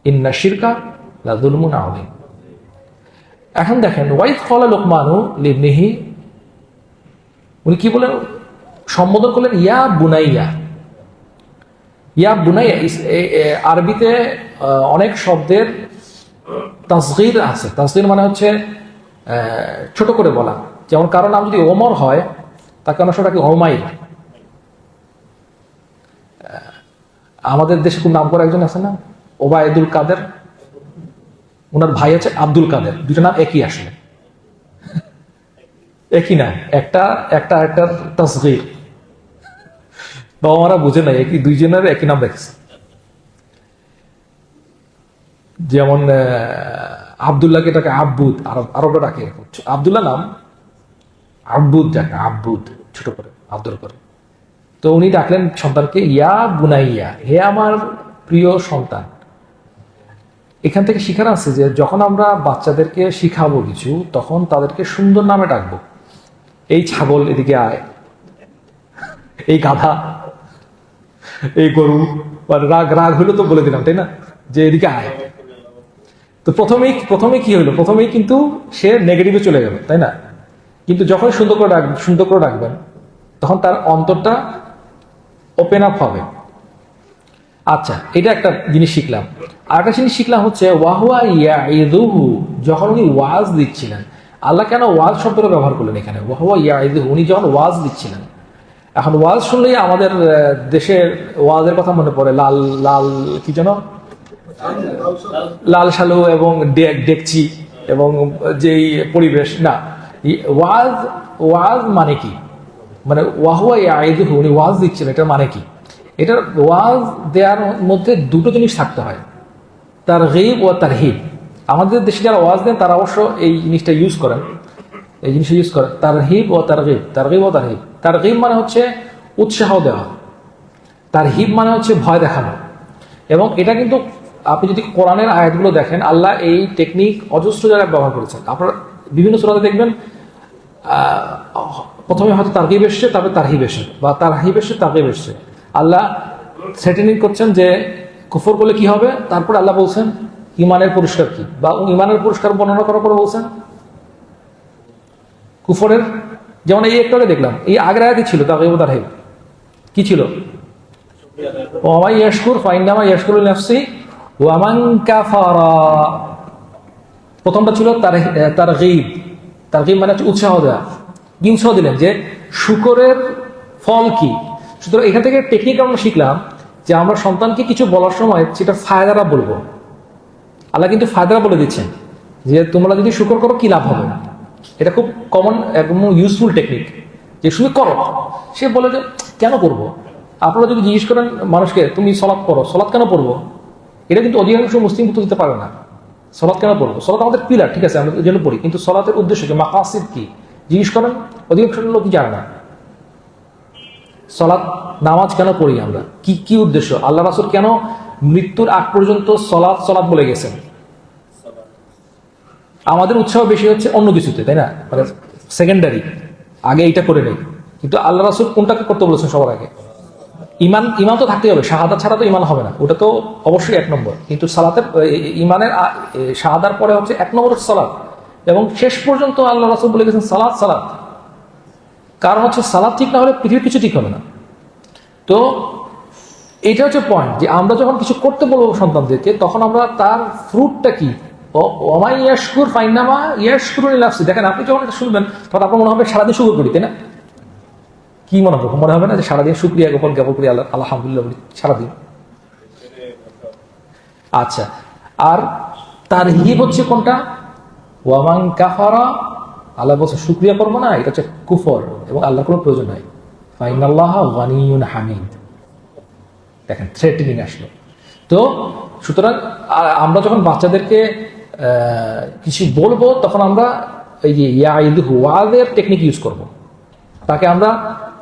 ইন্না শিরকা লা যুলমুন আযীম। এখন দেখেন, ওয়াইজ ক্বালা লুকমানু লিবনিহি, উনি কি বলেন, সম্বোধন করলেন ইয়া বুনাইয়া। ইয়া বুনাইয়া আরবিতে অনেক শব্দের তাসগীর আছে। তাসগীর মানে হচ্ছে ছোট করে বলা। যেমন কারো নাম যদি ওমর হয়, তাকে অনেক সময় ওমাইর। আমাদের দেশে খুব নাম করা একজন আছে না, ওবায়দুল কাদের, ওনার ভাই আছে আব্দুল কাদের, দুটো নাম একই আসলে, একই নাম, একটা তাসগীর। বাবা মারা বুঝে নাই, একই দুইজনের একই নাম রেখেছে। যেমন আব্দুল্লাহকে ডাকে আব্বুদ, আরবরা ডাকে আব্দুল্লাহ নাম, আব্বুদ ডাকে, আব্বুদ ছোট করে, আব্দুল করে। তো উনি ডাকলেন সন্তানকে ইয়া বুনাইয়া, হে আমার প্রিয় সন্তান। এখান থেকে শিখার আছে যে যখন আমরা বাচ্চাদেরকে শিখাবো কিছু, তখন তাদেরকে সুন্দর নামে ডাকবো। এই ছাগল এদিকে আয়, এই গাধা, এই গরু, রাগ হইলো তো বলে দিলাম, তাই না, যে এদিকে আয়। তো প্রথমেই কি হইলো, প্রথমেই কিন্তু সে নেগেটিভে চলে গেল, তাই না? কিন্তু যখন সুন্দর করে ডাকবেন, তখন তার অন্তরটা ওপেন আপ হবে। আচ্ছা, এটা একটা জিনিস শিখলাম। আর একটা জিনিস শিখলাম হচ্ছে ওয়াহুয়া ইয়াইদুহু, যখন উনি ওয়াজ দিচ্ছিলেন। আল্লাহ কেন ওয়াজ শব্দটা ব্যবহার করলেন এখানে? ওয়াহুয়া ইয়াইদুহু, উনি যখন ওয়াজ দিচ্ছিলেন। এখন ওয়াজ শুনলেই আমাদের দেশের ওয়াজের কথা মনে পড়ে, লাল লাল কি যেন, লাল সালু এবং ডেকচি এবং যেই পরিবেশ না। ওয়াজ ওয়াজ মানে কি? মানে ওয়াহুয়া ইয়াইদুহু, উনি ওয়াজ দিচ্ছিলেন, এটার মানে কি? এটার ওয়াজ দেওয়ার মধ্যে দুটো জিনিস থাকতে হয়, তারগীব ও তারহিব। আমাদের দেশে যারা ওয়াজ দেন তারা অবশ্য এই জিনিসটা ইউজ করেন, এই জিনিসটা ইউজ করেন, তারহিব ও তারগীব, তারগীব ও তারহিব। তারগীব মানে হচ্ছে উৎসাহ দেওয়া, তারহিব মানে হচ্ছে ভয় দেখানো। এবং এটা কিন্তু আপনি যদি কোরআনের আয়াতগুলো দেখেন, আল্লাহ এই টেকনিক অজস্র জায়গায় ব্যবহার করেছেন। আপনারা বিভিন্ন সূরাতে দেখবেন প্রথমে হয়তো তারগীব এসছে, তারপরে তারহিব এসছে, বা তারহিব এসছে তারগীব এসছে। আল্লাহ থ্রেটেনিং করছেন যে কুফর করলে কি হবে, তারপর আল্লাহ বলছেন ইমানের পুরস্কার কি, বা ইমানের পুরস্কার বর্ণনা করার পরে বলছেন কুফরের, যেমন এই একটু আগে দেখলাম, এই আগের আয়াতই ছিল তারগীব ও তারহিব। কি ছিল? ওয়া ইয়াশকুর ফাইন্নামা ইয়াশকুরু লিনাফসি ওয়া মান কাফারা। প্রথমটা ছিল তারগীব, তারগীব মানে হচ্ছে উৎসাহ দেওয়া। কি উৎসাহ দিলেন? যে শুকরের ফল কি। সুতরাং এখান থেকে টেকনিক আমরা শিখলাম যে আমরা সন্তানকে কিছু বলার সময় সেটা ফায়দারা বলবো। আল্লাহ কিন্তু ফায়দারা বলে দিচ্ছেন যে তোমরা যদি শুকর করো কি লাভ হবে। এটা খুব কমন একদম ইউজফুল টেকনিক, যে শুধু করো। সে বলে যে কেন করবো? আপনারা যদি জিজ্ঞেস করেন মানুষকে তুমি সলাৎ পড়ো, সলাৎ কেন পড়বো, এটা কিন্তু অধিকাংশ মুসলিম উত্তর দিতে পারে না। সলাৎ কেন পড়বো? সলাৎ আমাদের পিলার, ঠিক আছে, আমরা এই জন্য পড়ি, কিন্তু সলাতের উদ্দেশ্য কি, মাকাসিদ কি জিজ্ঞেস করেন, অধিকাংশ লোকই জানে না। সলাৎ নামাজ কেন পড়ি আমরা, কি কি উদ্দেশ্য, আল্লাহ রাসূল কেন মৃত্যুর আগ পর্যন্ত সলাৎ সলাৎ বলে গেছেন। আমাদের উৎসাহ বেশি হচ্ছে অন্য কিছুতে, তাই না, মানে সেকেন্ডারি, আগে এইটা করে নেই। কিন্তু আল্লাহ রাসূল কোনটাকে করতে বলেছেন সবার আগে? ইমান। ইমান তো থাকতেই হবে, শাহাদাত ছাড়া তো ইমান হবে না, ওটা তো অবশ্যই 1 নম্বর। কিন্তু সালাতের ইমানের শাহাদার পরে হচ্ছে 1 নম্বর সালাত, এবং শেষ পর্যন্ত আল্লাহ রাসূল বলে গেছেন সালাত সালাত। কারণ হচ্ছে সালাত ঠিক না হলে পৃথিবীর কিছু ঠিক হবে না। তো এটা হচ্ছে পয়েন্ট, যে আমরা যখন কিছু করতে বলবো সন্তানদেরকে, তখন আমরা তার ফ্রুটটা কি, ওমাই ইয়াশকুর ফাইন্নামা ইয়াশকুরু লিনাফসি। দেখেন আপনি যখন এটা শুনবেন তখন আপনার মনে হবে সারাদিন শুকর করি, তাই না? কি মনে হবে? মনে হবে না যে সারাদিন শুকরিয়া জ্ঞাপন করি, আল্লাহ আলহামদুলিল্লাহ বলি সারাদিন। আচ্ছা, আর তারহিব হচ্ছে কোনটা? ওয়ামান কাফারা, আল্লাহ বলছে শুকরিয়া করবো না, এটা হচ্ছে কুফর, এবং আল্লাহর কোনো প্রয়োজন নাই। ফাইনাল্লাহ গানিয়ুন হামিদ। দেখেন থ্রেটেনিং আসলো। তো সুতরাং আমরা যখন বাচ্চাদেরকে কিছু বলবো, তখন আমরা এই যে ইয়াইদুহু ওয়াজের টেকনিক ইউজ করব। তাকে আমরা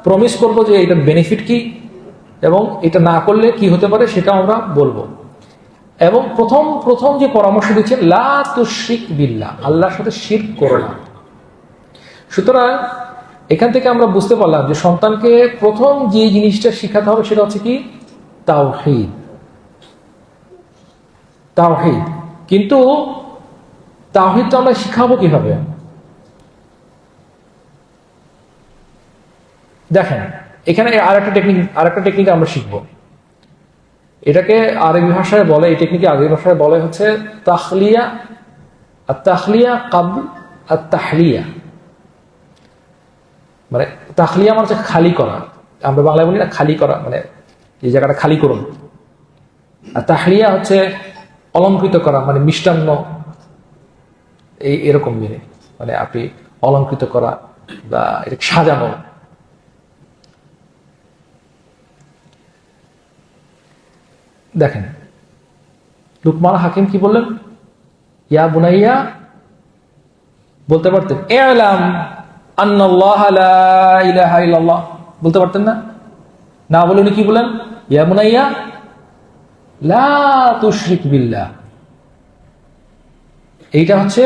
প্রমিস করব যে এটার বেনিফিট কি, এবং এটা না করলে কি হতে পারে সেটা আমরা বলবো। এবং প্রথম যে পরামর্শ দিচ্ছেন, লা তুশরিক বিল্লাহ, আল্লাহর সাথে শিরক করো না। সুতরাং এখান থেকে আমরা বুঝতে পারলাম যে সন্তানকে প্রথম যে জিনিসটা শিখাতে হবে সেটা হচ্ছে কি, তাওহীদ। তাওহীদ। কিন্তু তাওহীদটা আমরা শিখাবো কিভাবে? দেখেন এখানে আরেকটা টেকনিক আমরা শিখবো। এটাকে আরবি ভাষায় বলে, এই টেকনিকে আরবি ভাষায় বলে হচ্ছে তাখলিয়া। আর তাখলিয়া কাবল আর তাহলিয়া, মানে তাখলিয়া মানে হচ্ছে খালি করা, আমরা বাংলায় বলি না খালি করা, মানে এই জায়গাটা খালি করুন। আর তাহলিয়া হচ্ছে অলঙ্কৃত করা, মানে মিষ্টান্ন এরকম মিলে, মানে আপনি অলঙ্কৃত করা বা এটা সাজানো। দেখেন লুকমান হাকিম কি বললেন? ইয়া বুনাইয়া বলতে পারতেন, ইলাম আন্নাল্লাহ লা ইলাহা ইল্লাল্লাহ, বলতে পারতেন না? না বলে উনি কি বলেন? ইয়া বুনাইয়া লা তুশরিক বিল্লাহ। এইটা হচ্ছে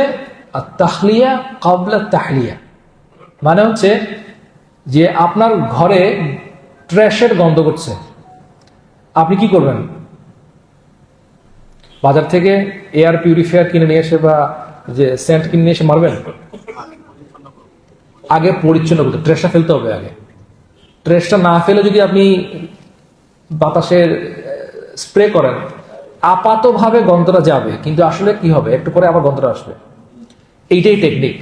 আত-তাখলিয়া ক্বাবলা আত-তাহলিয়া। মানে হচ্ছে যে আপনার ঘরে ট্র্যাশের গন্ধ করছে, আপনি কি করবেন? বাজার থেকে এয়ার পিউরিফায়ার কিনে নিয়ে এসে বা যে সেন্ট কিনে নিয়ে এসে মারবেন? আগে পরিচ্ছন্ন করতে, ট্রেসটা ফেলতে হবে আগে। ট্রেসটা না ফেলে যদি আপনি বাতাসের স্প্রে করেন, আপাতভাবে গন্ধটা যাবে, কিন্তু আসলে কি হবে, একটু পরে আবার গন্ধটা আসবে। এইটাই টেকনিক।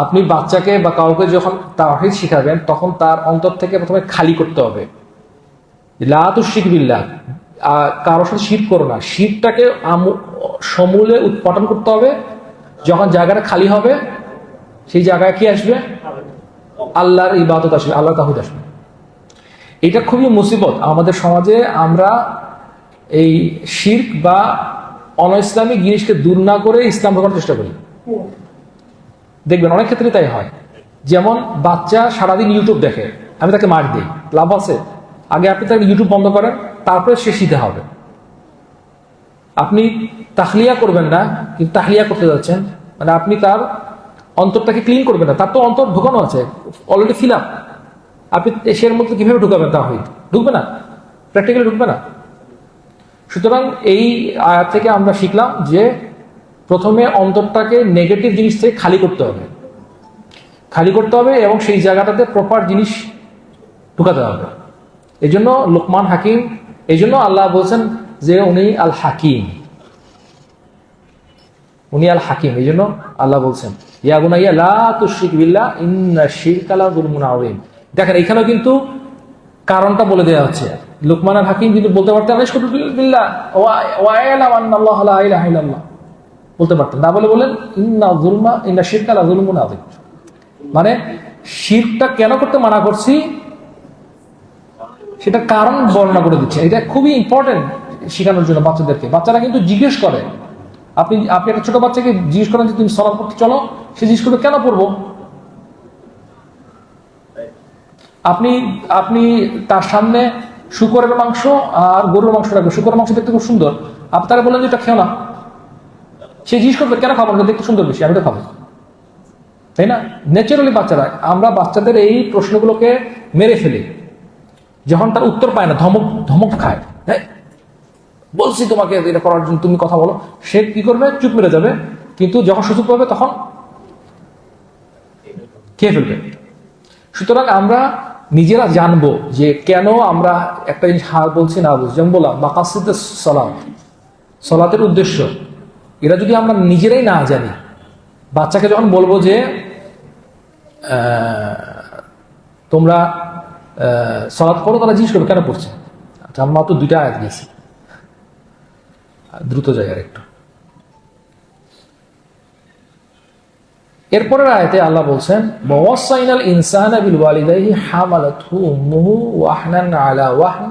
আপনি বাচ্চাকে বা কাউকে যখন তাওহীদ শিখাবেন, তখন তার অন্তর থেকে প্রথমে খালি করতে হবে। লা তুশরিক বিল্লাহ, কারোর সাথে শিরক করো না। শিরকটাকে সমূলে উৎপাদন করতে হবে। যখন জায়গাটা খালি হবে, সেই জায়গায় কি আসবে? আল্লাহর ইবাদত আসবে, আল্লাহর তাওহীদ আসবে। এটা খুবই মুসিবত আমাদের সমাজে। আমরা এই শিরক বা অনইসলামিক জিনিসকে দূর না করে ইসলাম ঢোকানোর চেষ্টা করি। দেখবেন অনেক ক্ষেত্রে তাই হয়। যেমন বাচ্চা সারাদিন ইউটিউব দেখে, আমি তাকে মার দিই, লাভ আছে? আগে আপনি তাকে ইউটিউব বন্ধ করেন, তারপরে সে শিখতে হবে। আপনি তাহলিয়া করবেন না, কিন্তু তাহলিয়া করতে যাচ্ছেন, মানে আপনি তার অন্তরটাকে ক্লিন করবেন না। তার তো অন্তর ঢোকানো আছে, অলরেডি ফিল আপ। আপনি এর মধ্যে কিভাবে ঢুকাবেন? তাওহীদ ঢুকবে না, প্র্যাকটিক্যালি ঢুকবে না। সুতরাং এই আয়াত থেকে আমরা শিখলাম যে প্রথমে অন্তরটাকে নেগেটিভ জিনিস থেকে খালি করতে হবে, এবং সেই জায়গাটাতে প্রপার জিনিস ঢুকাতে হবে। এই জন্য লোকমান হাকিম, এই জন্য আল্লাহ বলছেন যে উনি আল হাকিম, এই জন্য আল্লাহ বলছেন ইয়া বুনাইয়া লা তুশরিক বিল্লাহ ইন্না শিরকা লাযুলমুন আযীম। দেখেন এখানেও কিন্তু কারণটা বলে দেওয়া হচ্ছে। লোকমান হাকিম কিন্তু বলতে পারতেন আশকুরু বিল্লাহ ওয়া আ'লাম আন্নাল্লাহা লা ইলাহা ইল্লাল্লাহ, বলতে পারতেন না, বলে বলেন ইন্না শিরকা লাযুলমুন আযীম। মানে শিরকটা কেন করতে মানা করছি সেটা কারণ বর্ণনা করে দিচ্ছে। এটা খুবই ইম্পর্টেন্ট শেখানোর জন্য বাচ্চাদেরকে। বাচ্চারা কিন্তু জিজ্ঞেস করে, আপনি একটা ছোট বাচ্চাকে জিজ্ঞেস করেন যে তুমি সালাত পড়তে চলো, সে জিজ্ঞেস করবে কেন পড়বো? আপনি তার সামনে শূকরের মাংস আর গরুর মাংস রাখবে, শূকরের মাংস দেখতে খুব সুন্দর, আপনি তারা বললেন যে এটা খেও না, সে জিজ্ঞেস করবে কেন খাবো না, দেখতে সুন্দর বেশি, আমি তো খাবো, তাই না? ন্যাচারালি বাচ্চারা, আমরা বাচ্চাদের এই প্রশ্নগুলোকে মেরে ফেলি যখন তার উত্তর পায় না, ধমক খায়, হ্যাঁ বলছি তোমাকে এটা করার জন্য, তুমি কথা বলো, সে কি করবে? চুপ মেরে যাবে। কিন্তু যখন সুযোগ পাবে তখন খেয়ে ফেলবে। সুতরাং আমরা নিজেরা জানবো যে কেন আমরা একটা জিনিস বলছি না বলছি। যেমন বললাম মাকাসিদ সালাত, সালাতের উদ্দেশ্য, এরা যদি আমরা নিজেরাই না জানি, বাচ্চাকে যখন বলবো যে তোমরা সালাত পড়ো, তারা জিজ্ঞেস করবে কেন পড়ছে? আচ্ছা আমরা তো 2টা আয়াত গেছি, দ্রুত যায় আর একটু। এরপরের আয়াতে আল্লাহ বলছেন ওয়াসাইনাল ইনসানা বিল ওয়ালিদাইহি হামালাতহু উম্মুহু ওয়াহনান আলা ওয়াহন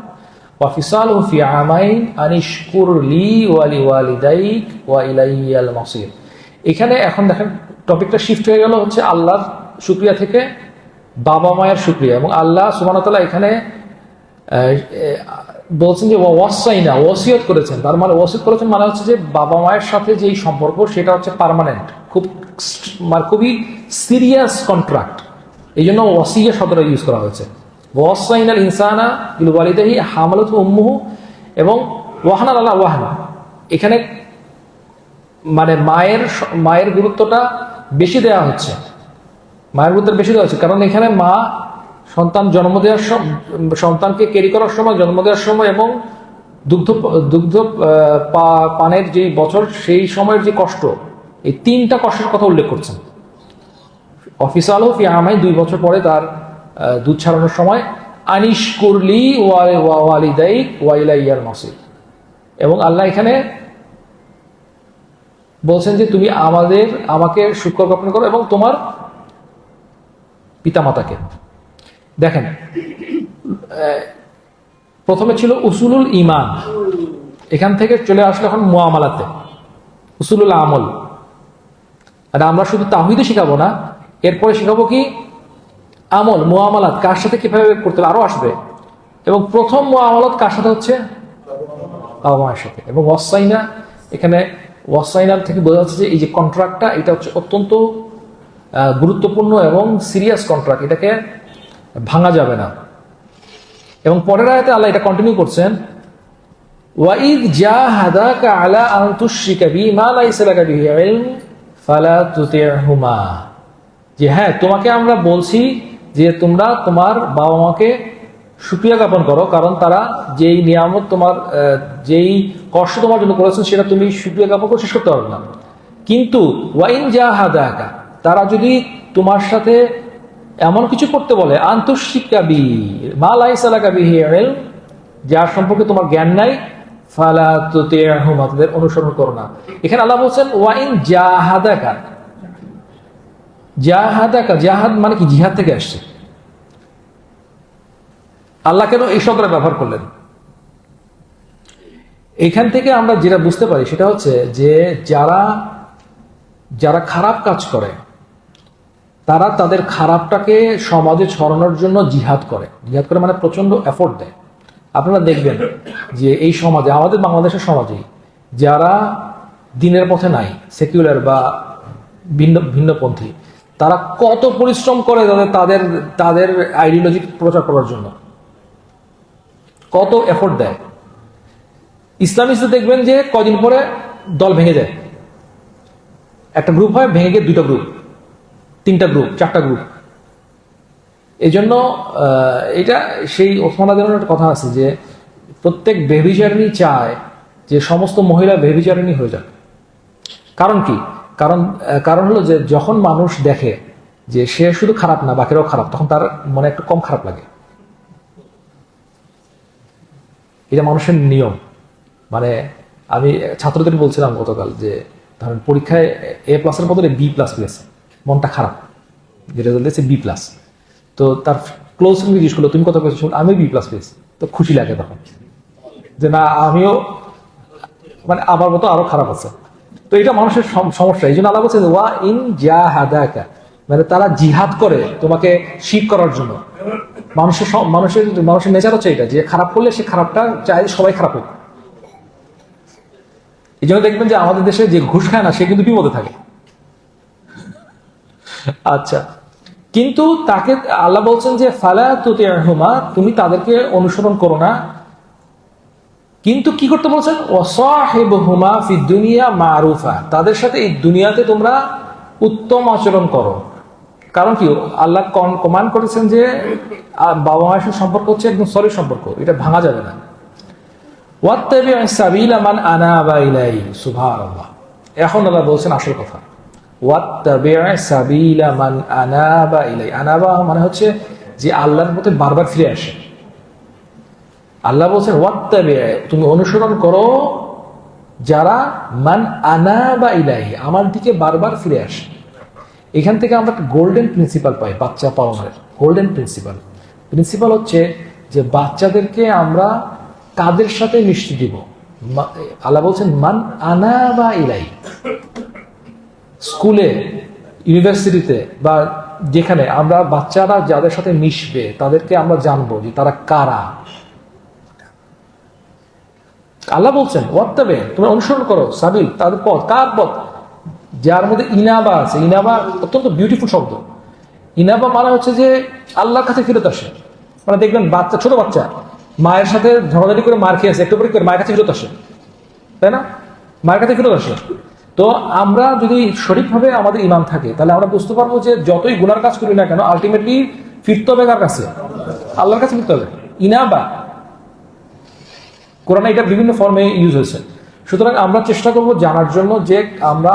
ওয়া ফিসালুহু ফি আমাইন আনিশকুর লি ওয়া লিওয়ালিদাইক ওয়া ইলাইয়াল মাসির। এখানে এখন দেখেন টপিকটা শিফট হয়ে গেল হচ্ছে আল্লাহর শুকরিয়া থেকে বাবা মায়ের শুকরিয়া। এবং আল্লাহ সুবহানাহু ওয়া তাআলা এখানে বলছেন যে ওয়াসাইনা, ওসিয়ত করেছেন। তার মানে ওসিয়ত করেছেন মানে হচ্ছে যে বাবা মায়ের সাথে যেই সম্পর্ক সেটা হচ্ছে পার্মানেন্ট, খুবই সিরিয়াস কন্ট্রাক্ট। এই জন্য ওয়াসিয়া শব্দটা ইউজ করা হয়েছে। ওয়াসাইনাল ইনসানা বিল ওয়ালিদাইহি হামালাতহু উম্মুহু এবং ওয়াহনান আলা ওয়াহন। এখানে মানে মায়ের গুরুত্বটা বেশি দেওয়া হচ্ছে, কারণ এখানে মা সন্তানকে ক্যারি করার সময়, জন্ম দেওয়ার সময় এবং দুগ্ধ পানের যে বছর, সেই সময়ের যে কষ্ট, এই 3টা কষ্টের কথা উল্লেখ করছেন। অফিসালহু ফি আমাইন, 2 বছর পরে তার দুধ ছাড়ানোর সময়, আনিশকুরলি ওয়া ওয়ালিদাইক ওয়া ইলাইয়াল মাসির। এবং আল্লাহ এখানে বলছেন যে তুমি আমাকে শুকর জ্ঞাপন করো এবং তোমার পিতামাতাকে। দেখেন প্রথমে ছিল উসুলুল ঈমান, এখান থেকে চলে আসলো এখন মুআমালাতে, উসুলুল আমল। আর আমরা শুধু তাওহীদ শিখাবো না, এরপরে শিখাবো কি আমল, মুআমালাত, কার সাথে কিভাবে করতে হবে, আরো আসবে। এবং প্রথম মুআমালাত কার সাথে হচ্ছে? বাবা মায়ের সাথে। এবং ওয়াসাইনা, এখানে ওয়াসাইনার থেকে বোঝা যাচ্ছে যে এই যে কন্ট্রাক্টটা, এটা হচ্ছে অত্যন্ত গুরুত্বপূর্ণ এবং সিরিয়াস কন্ট্রাক্ট, এটাকে ভাঙা যাবে না। এবং পরের আয়াতে আল্লাহ এটা কন্টিনিউ করছেন, ওয়াইদ জাহাদাকা আলা আন তুশরিকা বি মা লাইসা লাকা বিহি ইলম ফালা তুতি'হুমা। যে হ্যাঁ, তোমাকে আমরা বলছি যে তোমরা তোমার বাবা মাকে শুকরিয়া জ্ঞাপন করো, কারণ তারা যেই নিয়ামত তোমার যেই কষ্ট তোমার জন্য করেছেন সেটা তুমি শুকরিয়া জ্ঞাপন করে শেষ করতে পারবে না। কিন্তু ওয়াইন জাহাদাকা, তারা যদি তোমার সাথে এমন কিছু করতে বলে, আন্তঃশিক্ষা বি মা লাইসা লাকা বিহি ইলম, যার সম্পর্কে তোমার জ্ঞান নাই, ফালা তুতি'হুমা, তাদের অনুসরণ করো না। এখানে আল্লাহ বলছেন ওয়াইন জাহাদাকা, জাহাদাকা, জাহাদ মানে কি? জিহাদ থেকে আসছে। আল্লাহ কেন এই শব্দটা ব্যবহার করলেন? এখান থেকে আমরা যেটা বুঝতে পারি সেটা হচ্ছে যে যারা যারা খারাপ কাজ করে তারা তাদের খারাপটাকে সমাজে ছড়ানোর জন্য জিহাদ করে। জিহাদ করে মানে প্রচন্ড এফোর্ট দেয়। আপনারা দেখবেন যে এই সমাজে, আমাদের বাংলাদেশের সমাজেই যারা দিনের পথে নাই, সেকুলার বা ভিন্নপন্থী, তারা কত পরিশ্রম করে তাদের তাদের আইডিওলজি প্রচার করার জন্য, কত এফোর্ট দেয়। ইসলামিস্ট দেখবেন যে কদিন পরে দল ভেঙে যায়, একটা গ্রুপ হয়, ভেঙে গিয়ে 2টা গ্রুপ, 3টা গ্রুপ, 4টা গ্রুপ। এই জন্য এটা সেই ওসমান রাদিয়াল্লাহু একটা কথা আছে যে প্রত্যেক ব্যভিচারিণী চায় যে সমস্ত মহিলা ব্যভিচারিণী হয়ে যাক। কারণ কি? কারণ হলো যে যখন মানুষ দেখে যে সে শুধু খারাপ না, বাকিরাও খারাপ, তখন তার মনে একটু কম খারাপ লাগে। এটা মানুষের নিয়ম। মানে আমি ছাত্রদের বলছিলাম গতকাল যে ধরেন পরীক্ষায় A+-এর বদলে B+ পেয়েছে, মনটা খারাপ, যে রেজাল্ট দিয়েছে B+। তো তার ক্লোজ ফ্রেন্ড জিজ্ঞেস করলো তুমি কত পেয়েছো? আমি B+ পেয়েছি। তো খুশি লাগে তখন যে না, আমিও মানে আমার মতো আরো খারাপ আছে। তো এটা মানুষের সমস্যা। এই জন্য আল্লাহ বলছে ওয়া ইন জাহাদাকা, মানে তারা জিহাদ করে তোমাকে শিখ করার জন্য। মানুষের নেচার হচ্ছে এটা, যে খারাপ করলে সে খারাপটা চাই সবাই খারাপ হোক। এই জন্য দেখবেন যে আমাদের দেশে যে ঘুষ খায় না সে কিন্তু বিপদে থাকে। আচ্ছা, কিন্তু তাকে আল্লাহ বলছেন যে ফালা তুতি'হুমা, তুমি তাদেরকে অনুসরণ করো না। কিন্তু কি করতে বলছেন? ওয়াসাহিবহুমা ফিদ দুনিয়া মারুফা, তাদের সাথে এই দুনিয়াতে তোমরা উত্তম আচরণ করো। কারণ কি? আল্লাহ কমান্ড করেছেন যে বাবা মায়ের সাথে সম্পর্ক হচ্ছে একদম সলিড সম্পর্ক, এটা ভাঙা যাবে না। ওয়াত্তাবি' সাবিলা মান আনাবা ইলাইহি, সুবহানাল্লাহ। এখন আল্লাহ বলছেন আসল কথা, ওয়াত্তাবি' সাবিলা মান আনাবা ইলাইহি। আনাবা মানে হচ্ছে যে আল্লাহর প্রতি বারবার ফিরে আসে। আল্লাহ বলছেন ওয়াত্তাবি', তুমি অনুসরণ করো যারা মান আনাবা ইলাইহি, আমার দিকে বারবার ফিরে আসে। এখান থেকে আমরা একটা গোল্ডেন প্রিন্সিপাল পাই বাচ্চা পালনের। গোল্ডেন প্রিন্সিপাল হচ্ছে যে বাচ্চাদেরকে আমরা কাদের সাথে মিশতে দিব। আল্লাহ বলছেন মান আনাবা ইলাইহি। স্কুলে, ইউনিভার্সিটিতে বা যেখানে আমরা বাচ্চারা যাদের সাথে মিশবে তাদেরকে আমরা জানবো যে তারা কারা। আল্লাহ বলছেন ওয়াত্তাবে, তুমি অনুসরণ করো সাবিল, তাদের পথ। কার পথ? যার মধ্যে ইনাবা আছে। ইনাবা অত্যন্ত বিউটিফুল শব্দ। ইনাবা মানে হচ্ছে যে আল্লাহর কাছে ফিরত আসে। মানে দেখবেন বাচ্চা, ছোট বাচ্চা মায়ের সাথে ঝগড়াঝাটি করে মার খেয়েছে, একটু পরে মায়ের কাছে ফিরত আসে, তাই না? মায়ের কাছে ফিরত আসে। তো আমরা যদি সঠিকভাবে আমাদের ইমান থাকে তাহলে আমরা বুঝতে পারবো যে যতই গুনার কাজ করি না কেন আলটিমেটলি ফিরতে হবে কার কাছে? আল্লাহর কাছে ফিরতে হবে। ইনাবা কোরআনে এটা বিভিন্ন ফর্মে ইউজ হয়েছে। সুতরাং আমরা চেষ্টা করব জানার জন্য যে আমরা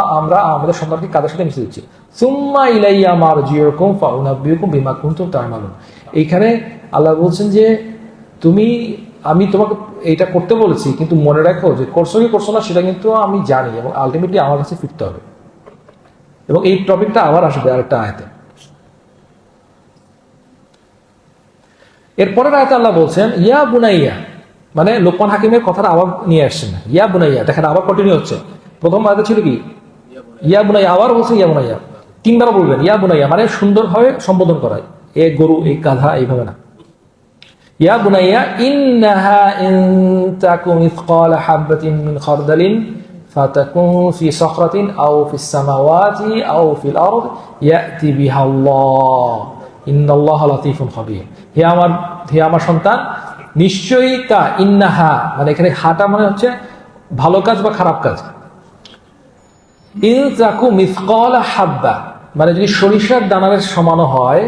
আমাদের সন্তানকে কাদের সাথে মিশে দিচ্ছি। সুম্মা ইলাইয়া মারজিউকুম ফাউনাব্বিউকুম বিমা কুনতুম তা'মালুন। এইখানে আল্লাহ বলছেন যে আমি তোমাকে এইটা করতে বলেছি, কিন্তু মনে রাখো যে করছো কি করছো না সেটা কিন্তু আমি জানি, এবং আলটিমেটলি আমার কাছে ফিরতে হবে। এবং এই টপিকটা আবার আসবে আরেকটা আয়াতে। এরপরের আয়াতে আল্লাহ বলছেন ইয়া বুনাইয়া, মানে লোকমান হাকিমের কথাটা আবার নিয়ে আসছেন না। ইয়া বুনাইয়া, দেখেন আবার কন্টিনিউ হচ্ছে। প্রথম আয়াতে ছিল কি ইয়া বুনাইয়া, আবার বলছেন ইয়া বুনাইয়া। 3বার বলবেন ইয়া বুনাইয়া, মানে সুন্দরভাবে সম্বোধন করায়। এ গরু, এই গাধা, এইভাবে না। ইয়া বুনাইয়া ইন্নাহা ইন তাকু মিসকালা হাববাতিন মিন খারদালিন ফাতাকুন ফি সাখরাতিন আও ফিস সামাওয়াতি আও ফিল আরদ ইয়াতি বিহা আল্লাহ ইন্নাল্লাহা লাতীফুন খাবীর। হে আমার সন্তান, নিশ্চয়ই তা, ইন্নাহা মানে এখানে হাটা মানে হচ্ছে ভালো কাজ বা খারাপ কাজ। ইন তাকু মিসকালা হাব্বা মানে যদি সরিষার দানার সমান হয়,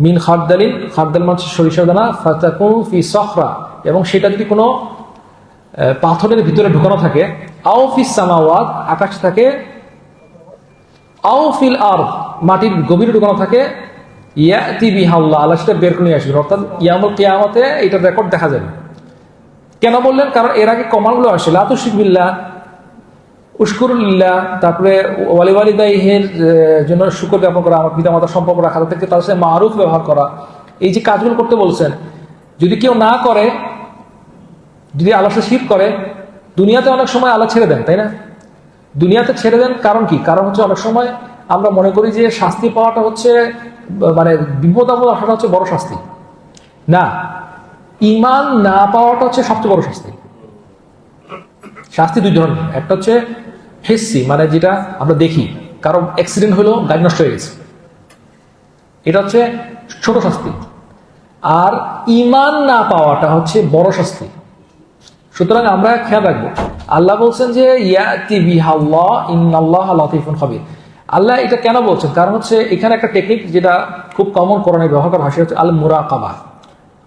মিন খারদালিন, খারদাল মানে সরিষার দানা, ফাতাকুন ফি সখরা, এবং সেটা যদি কোনো পাথরের ভিতরে ঢুকানো থাকে, আও ফিস সামাওয়াত আকাশে থাকে, আও ফিল আরদ মাটির গভীরে ঢুকানো থাকে, ইয়াতি বিহা আল্লাহ, আল্লাহ সেটা বের করে নিয়ে আসবেন, অর্থাৎ ইয়ামুল কিয়ামতে এটার রেকর্ড দেখা যাবে। কেন বললেন? কারণ এর আগে কমালগুলো আসে, লা তুশরিক বিল্লাহ, উশকুরুল্লাহ, তারপরে ওয়ালিদাইহির জন্য শুকর জ্ঞাপন করা, আমার পিতা মাতার সম্পর্ক রাখা, থেকে তার সাথে মারুফ ব্যবহার করা, এই যে কাজগুলো করতে বলছেন, যদি কেউ না করে, যদি আল্লাহ সাথে শিরক করে, দুনিয়াতে অনেক সময় আল্লাহ ছেড়ে দেন, তাই না? দুনিয়াতে ছেড়ে দেন কারণ কি? কারণ হচ্ছে অনেক সময় আমরা মনে করি যে শাস্তি পাওয়াটা হচ্ছে, মানে বিপদ আপদ আসাটা হচ্ছে বড় শাস্তি। না, ঈমান না পাওয়াটা হচ্ছে সবচেয়ে বড় শাস্তি। শাস্তি দুই ধরনের, একটা হচ্ছে হিসি, মানে যেটা আমরা দেখি, কারণ অ্যাক্সিডেন্ট হলো, গাড়ি নষ্ট হয়ে গেছে, এটা হচ্ছে ছোট শাস্তি। আর ঈমান না পাওয়াটা হচ্ছে বড় শাস্তি। সুতরাং আমরা খেয়াল রাখবো, আল্লাহ বলছেন যে ইয়াতি বিহাল্লাহ ইন্নাল্লাহ লাতীফুন খাবীর। আল্লাহ এটা কেন বলছেন? কারণ হচ্ছে এখানে একটা টেকনিক যেটা খুব কমন কোরআনে ব্যবহার করা হয়, সেটা হচ্ছে আল মুরাকাবা।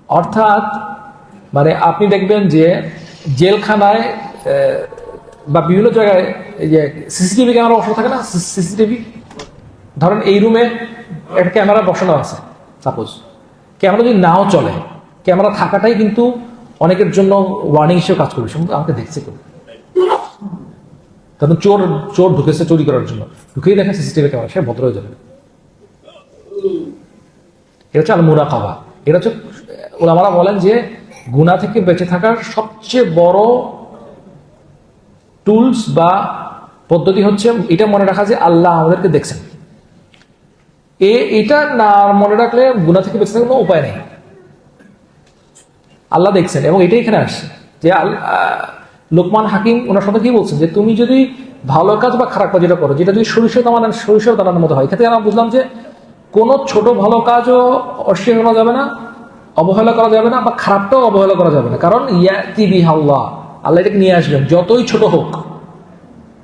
অর্থাৎ মানে আপনি দেখবেন যে জেলখানায় বা বিভিন্ন জায়গায় এই যে সিসিটিভি ক্যামেরা বসানো থাকে না, সিসিটিভি, ধরেন এই রুমে একটা ক্যামেরা বসানো আছে, সাপোজ ক্যামেরা যদি নাও চলে, ক্যামেরা থাকাটাই কিন্তু অনেকের জন্য ওয়ার্নিং হিসেবে কাজ করবে, আমাকে দেখছে কেউ, তখন চোর ঢুকেছে চুরি করার জন্য, ঢুকেই দেখে সিসিটিভি ক্যামেরা, সে ভদ্র হয়ে যাবে। এটা হচ্ছে আল মুরাকাবা। এটা হচ্ছে ওলামারা বলেন যে গুনাহ থেকে বেঁচে থাকার সবচেয়ে বড় টুলস বা পদ্ধতি হচ্ছে এটা মনে রাখা যে আল্লাহ আমাদেরকে দেখছেন। এটা না মনে রাখলে গুনাহ থেকে বেঁচে থাকার কোনো উপায় নেই। আল্লাহ দেখছেন, এবং এটাই এখানে আসছে যে লোকমান হাকিম ওনার সাথে কি বলছেন, যে তুমি যদি ভালো কাজ বা খারাপ কাজ যেটা করো, যেটা যদি সরিষার দানার মতো হয়, এক্ষেত্রে আমরা বুঝলাম যে কোনো ছোট ভালো কাজও অস্বীকার করা যাবে না, অবহেলা করা যাবে না, বা খারাপটাও অবহেলা করা যাবে না, কারণ ইয়াতি বিহা আল্লাহ, আল্লাহ এটাকে নিয়ে আসবেন, যতই ছোট হোক।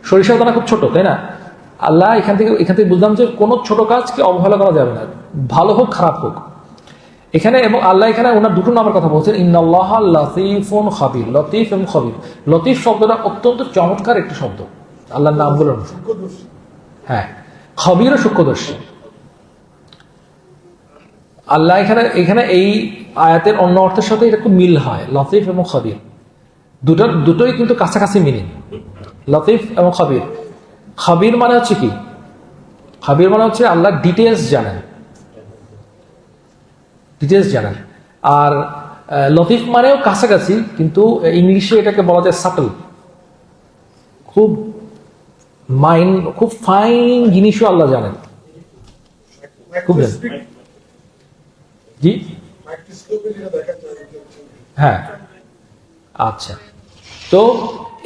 সরিষার দানা খুব ছোট, তাই না? আল্লাহ এখান থেকে বুঝলাম যে কোনো ছোট কাজকে অবহেলা করা যাবে না, ভালো হোক খারাপ হোক। এখানে এবং আল্লাহ এখানে ওনার দুটো নামের কথা বলছেন, ইন্নাল্লাহ লাতীফুন খাবীর, লতিফ এবং খবীর। লতিফ শব্দটা অত্যন্ত চমৎকার একটি শব্দ আল্লাহর নামগুলোর। হ্যাঁ, খবীরও সূক্ষ্মদর্শী। আল্লাহ এখানে এই আয়াতের অন্য অর্থের সাথে এটা খুব মিল হয়, লতিফ এবং খবীর, দুটোই কিন্তু কাছাকাছি মিনিং, লতিফ এবং খবীর। খবীর মানে হচ্ছে কি? খবীর মানে হচ্ছে আল্লাহ ডিটেলস জানেন, আর লতিফ মানেও কাছাকাছি, কিন্তু ইংলিশে এটাকে বলা যায় সাটল, খুব ফাইন জিনিসও আল্লাহ জানেন, খুব জানেন। জি হ্যাঁ, আচ্ছা। তো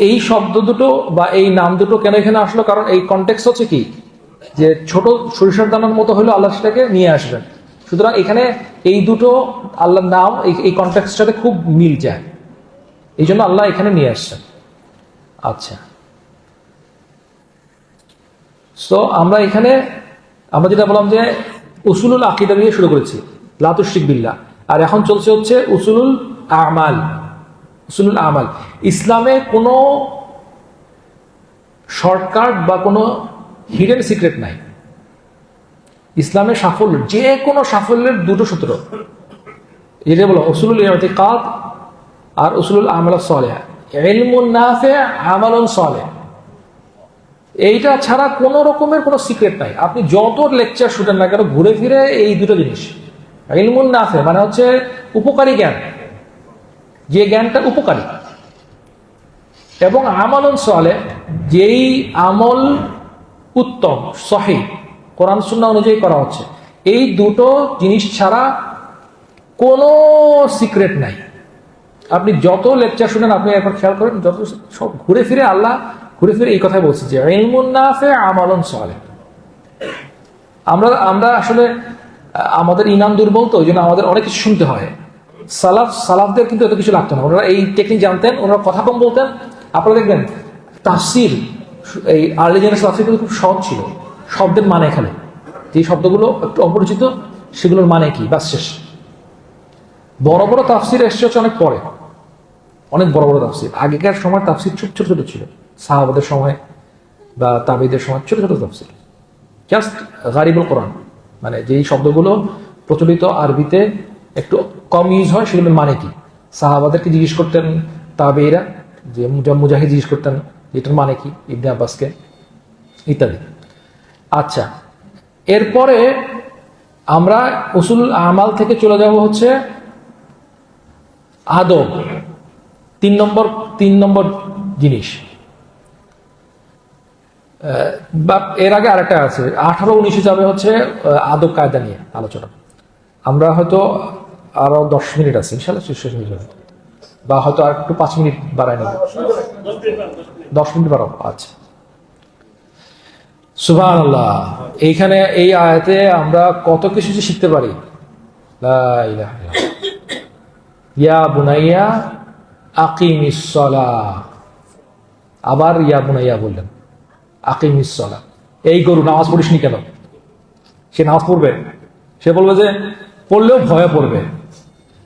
এই শব্দ দুটো বা এই নাম দুটো কেন এখানে আসলো? কারণ এই কনটেক্সট হচ্ছে কি, যে ছোট সরিষার দানার মতো হলো, আল্লাহ সেটাকে নিয়ে আসবেন। সুতরাং এখানে এই দুটো আল্লাহর নাম এই কনটেক্সটের সাথে খুব মিল যায়, এই জন্য আল্লাহ এখানে নিয়ে আসছেন। আচ্ছা, তো আমরা যেটা বললাম যে উসুলুল আকীদা দিয়ে শুরু করেছি, লা তুশরিক বিল্লাহ, আর এখন চলছে হচ্ছে উসুলুল আমাল। ইসলামে কোনো শর্টকাট বা কোনো হিডেন সিক্রেট নাই। ইসলামের সাফল্য, যে কোনো সাফল্যের দুটো সূত্র, এটা বলো উসুলুল ইতিকাদ আর উসুলুল আমাল সালেহ, ইলমুন নাফি আমালুন সালেহ। এইটা ছাড়া কোনো রকমের কোনো সিক্রেট নাই। আপনি যত লেকচার শুনেন না কেন, ঘুরে ফিরে এই দুটো জিনিস, ইলমুন নাফি মানে হচ্ছে উপকারী জ্ঞান, যে জ্ঞানটা উপকারী, এবং আমালুন সালেহ, যেই আমল উত্তম সহিহ কোরআন সুন্নাহ অনুযায়ী করা হচ্ছে। এই দুটো জিনিস ছাড়া কোনো সিক্রেট নাই। আপনি যত লেকচার শুনেন, আপনি একবার খেয়াল করেন, যত সব ঘুরে ফিরে এই কথাই বলছে যে ইলমুন নাফি আমালুন সালেহ। আমরা আসলে আমাদের ইমান দুর্বল, তো ওই জন্য আমাদের অনেক কিছু শুনতে হয়। সালাফদের কিন্তু এত কিছু লাগতো না, ওনারা এই টেকনিক জানতেন, ওনারা কথা কম বলতেন। আপনারা দেখবেন তাফসির, এই আর্লি জেনারেশন তাফসির কিন্তু খুব সহজ ছিল, শব্দের মানে এখানে যে শব্দগুলো একটু অপরিচিত সেগুলোর মানে কি, বাস শেষ। বড় বড় তাফসির এসছে হচ্ছে অনেক পরে, অনেক বড় বড় তাফসির। আগেকার সময় তাফসির ছোট ছোট ছোট ছিল, সাহাবাদের সময় বা তাবিদের সময় ছোট ছোট তাফসির, জাস্ট গারিবুল কোরআন, মানে যেই শব্দগুলো প্রচলিত আরবিতে একটু কম ইউজ হয় সেগুলোর মানে কি, সাহাবাদেরকে জিজ্ঞেস করতেন তাবেইরা, যে মুজাহিদ জিজ্ঞেস করতেন এটার মানে কি, ইবনে আব্বাসকে, ইত্যাদি। আচ্ছা, এরপরে আমরা উসুল আমাল থেকে চলে যাব হচ্ছে আদব, তিন নম্বর জিনিস। বা এর আগে আরেকটা আছে, 18-19 যাবে হচ্ছে আদব কায়দা নিয়ে আলোচনা। আমরা হয়তো আরো 10 মিনিট আছে, ইনশাআল্লাহ শেষ হয়ে যাবে, বা হয়তো আর একটু 5 মিনিট বাড়াই নেব, 10 মিনিট বাড়াবো। আচ্ছা, সুবহানাল্লাহ। এইখানে এই আয়াতে আমরা কত কিছু যে শিখতে পারি। লা ইলাহা ইল্লাল্লাহ। ইয়া বুনাইয়া আকিমিস সালাহ, আবার ইয়া বুনাইয়া বললেন, আকিমিস সালাহ। এই গরু নামাজ পড়িসনি কেন? সে নামাজ পড়বে, সে বলবে যে পড়লেও ভয়ে পড়বে।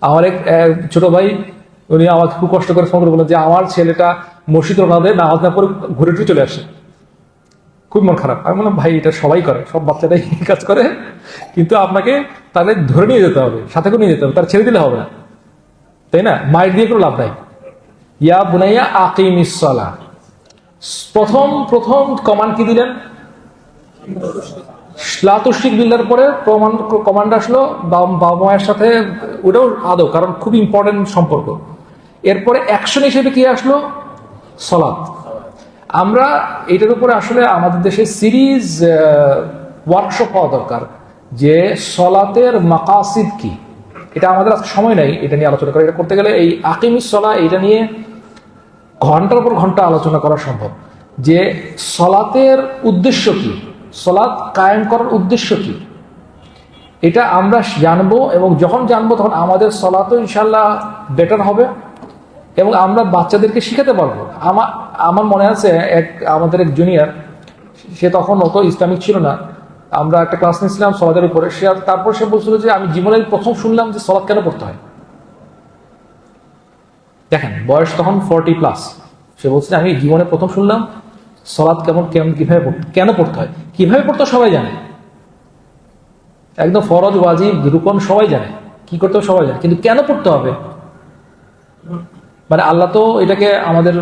আমার এক ছোট ভাই, উনি আমাকে খুব কষ্ট করে ফোন করে বললেন যে আমার ছেলেটা মসজিদ রওনা দেয়, নামাজ না পড়ে ঘুরে টুরে চলে আসে, খুব মন খারাপ। আমি বললাম ভাই এটা সবাই করে, সব বাচ্চারাই কাজ করে, কিন্তু আপনাকে তাদের ধরে নিয়ে যেতে হবে, সাথে করে নিয়ে যেতে হবে, তার ছেড়ে দিলে হবে না, তাই না? মাইর দিয়ে কোনো লাভ নাই। ইয়া বুনাইয়া আকিমিস সালাহ, প্রথম কমান্ড কি দিলেন? লা তুশরিক বিল্লাহর পরে কমান্ড আসলো বাবা মায়ের সাথে, ওটাও আদব, কারণ খুব ইম্পর্টেন্ট সম্পর্ক। এরপরে অ্যাকশন হিসেবে কি আসলো? সালাত। আমরা এটার উপরে আসলে আমাদের দেশে সিরিজ ওয়ার্কশপ হওয়া দরকার, যে সলাতের মাকাসিদ কি। এটা আমাদের আজকে সময় নাই এটা নিয়ে আলোচনা করা। এটা করতে গেলে এই আকিমিস সালাহ এটা নিয়ে ঘন্টার পর ঘন্টা আলোচনা করা সম্ভব, যে সলাতের উদ্দেশ্য কি, সলাত কায়েম করার উদ্দেশ্য কি, এটা আমরা জানবো। এবং যখন জানবো তখন আমাদের সলাতও ইনশাল্লাহ বেটার হবে, এবং আমরা বাচ্চাদেরকে শিখাতে পারবো। আমার মনে আছে আমাদের এক জুনিয়র, সে তখন অত ইসলামিক ছিল না, আমরা একটা ক্লাস নিয়েছিলাম সলাতের উপরে, তারপর সে বলছিল যে আমি জীবনের প্রথম শুনলাম যে সলাত কেন পড়তে হয়। দেখেন বয়স তখন 40+, সে বলছে আমি জীবনে প্রথম শুনলাম সলাত কিভাবে কেন পড়তে হয়। কিভাবে পড়তে সবাই জানে, একদম ফরজ ওয়াজিব রুকন সবাই জানে, কি করতে হবে সবাই জানে, কিন্তু কেন পড়তে হবে? মানে আল্লাহ তো এটাকে আমাদের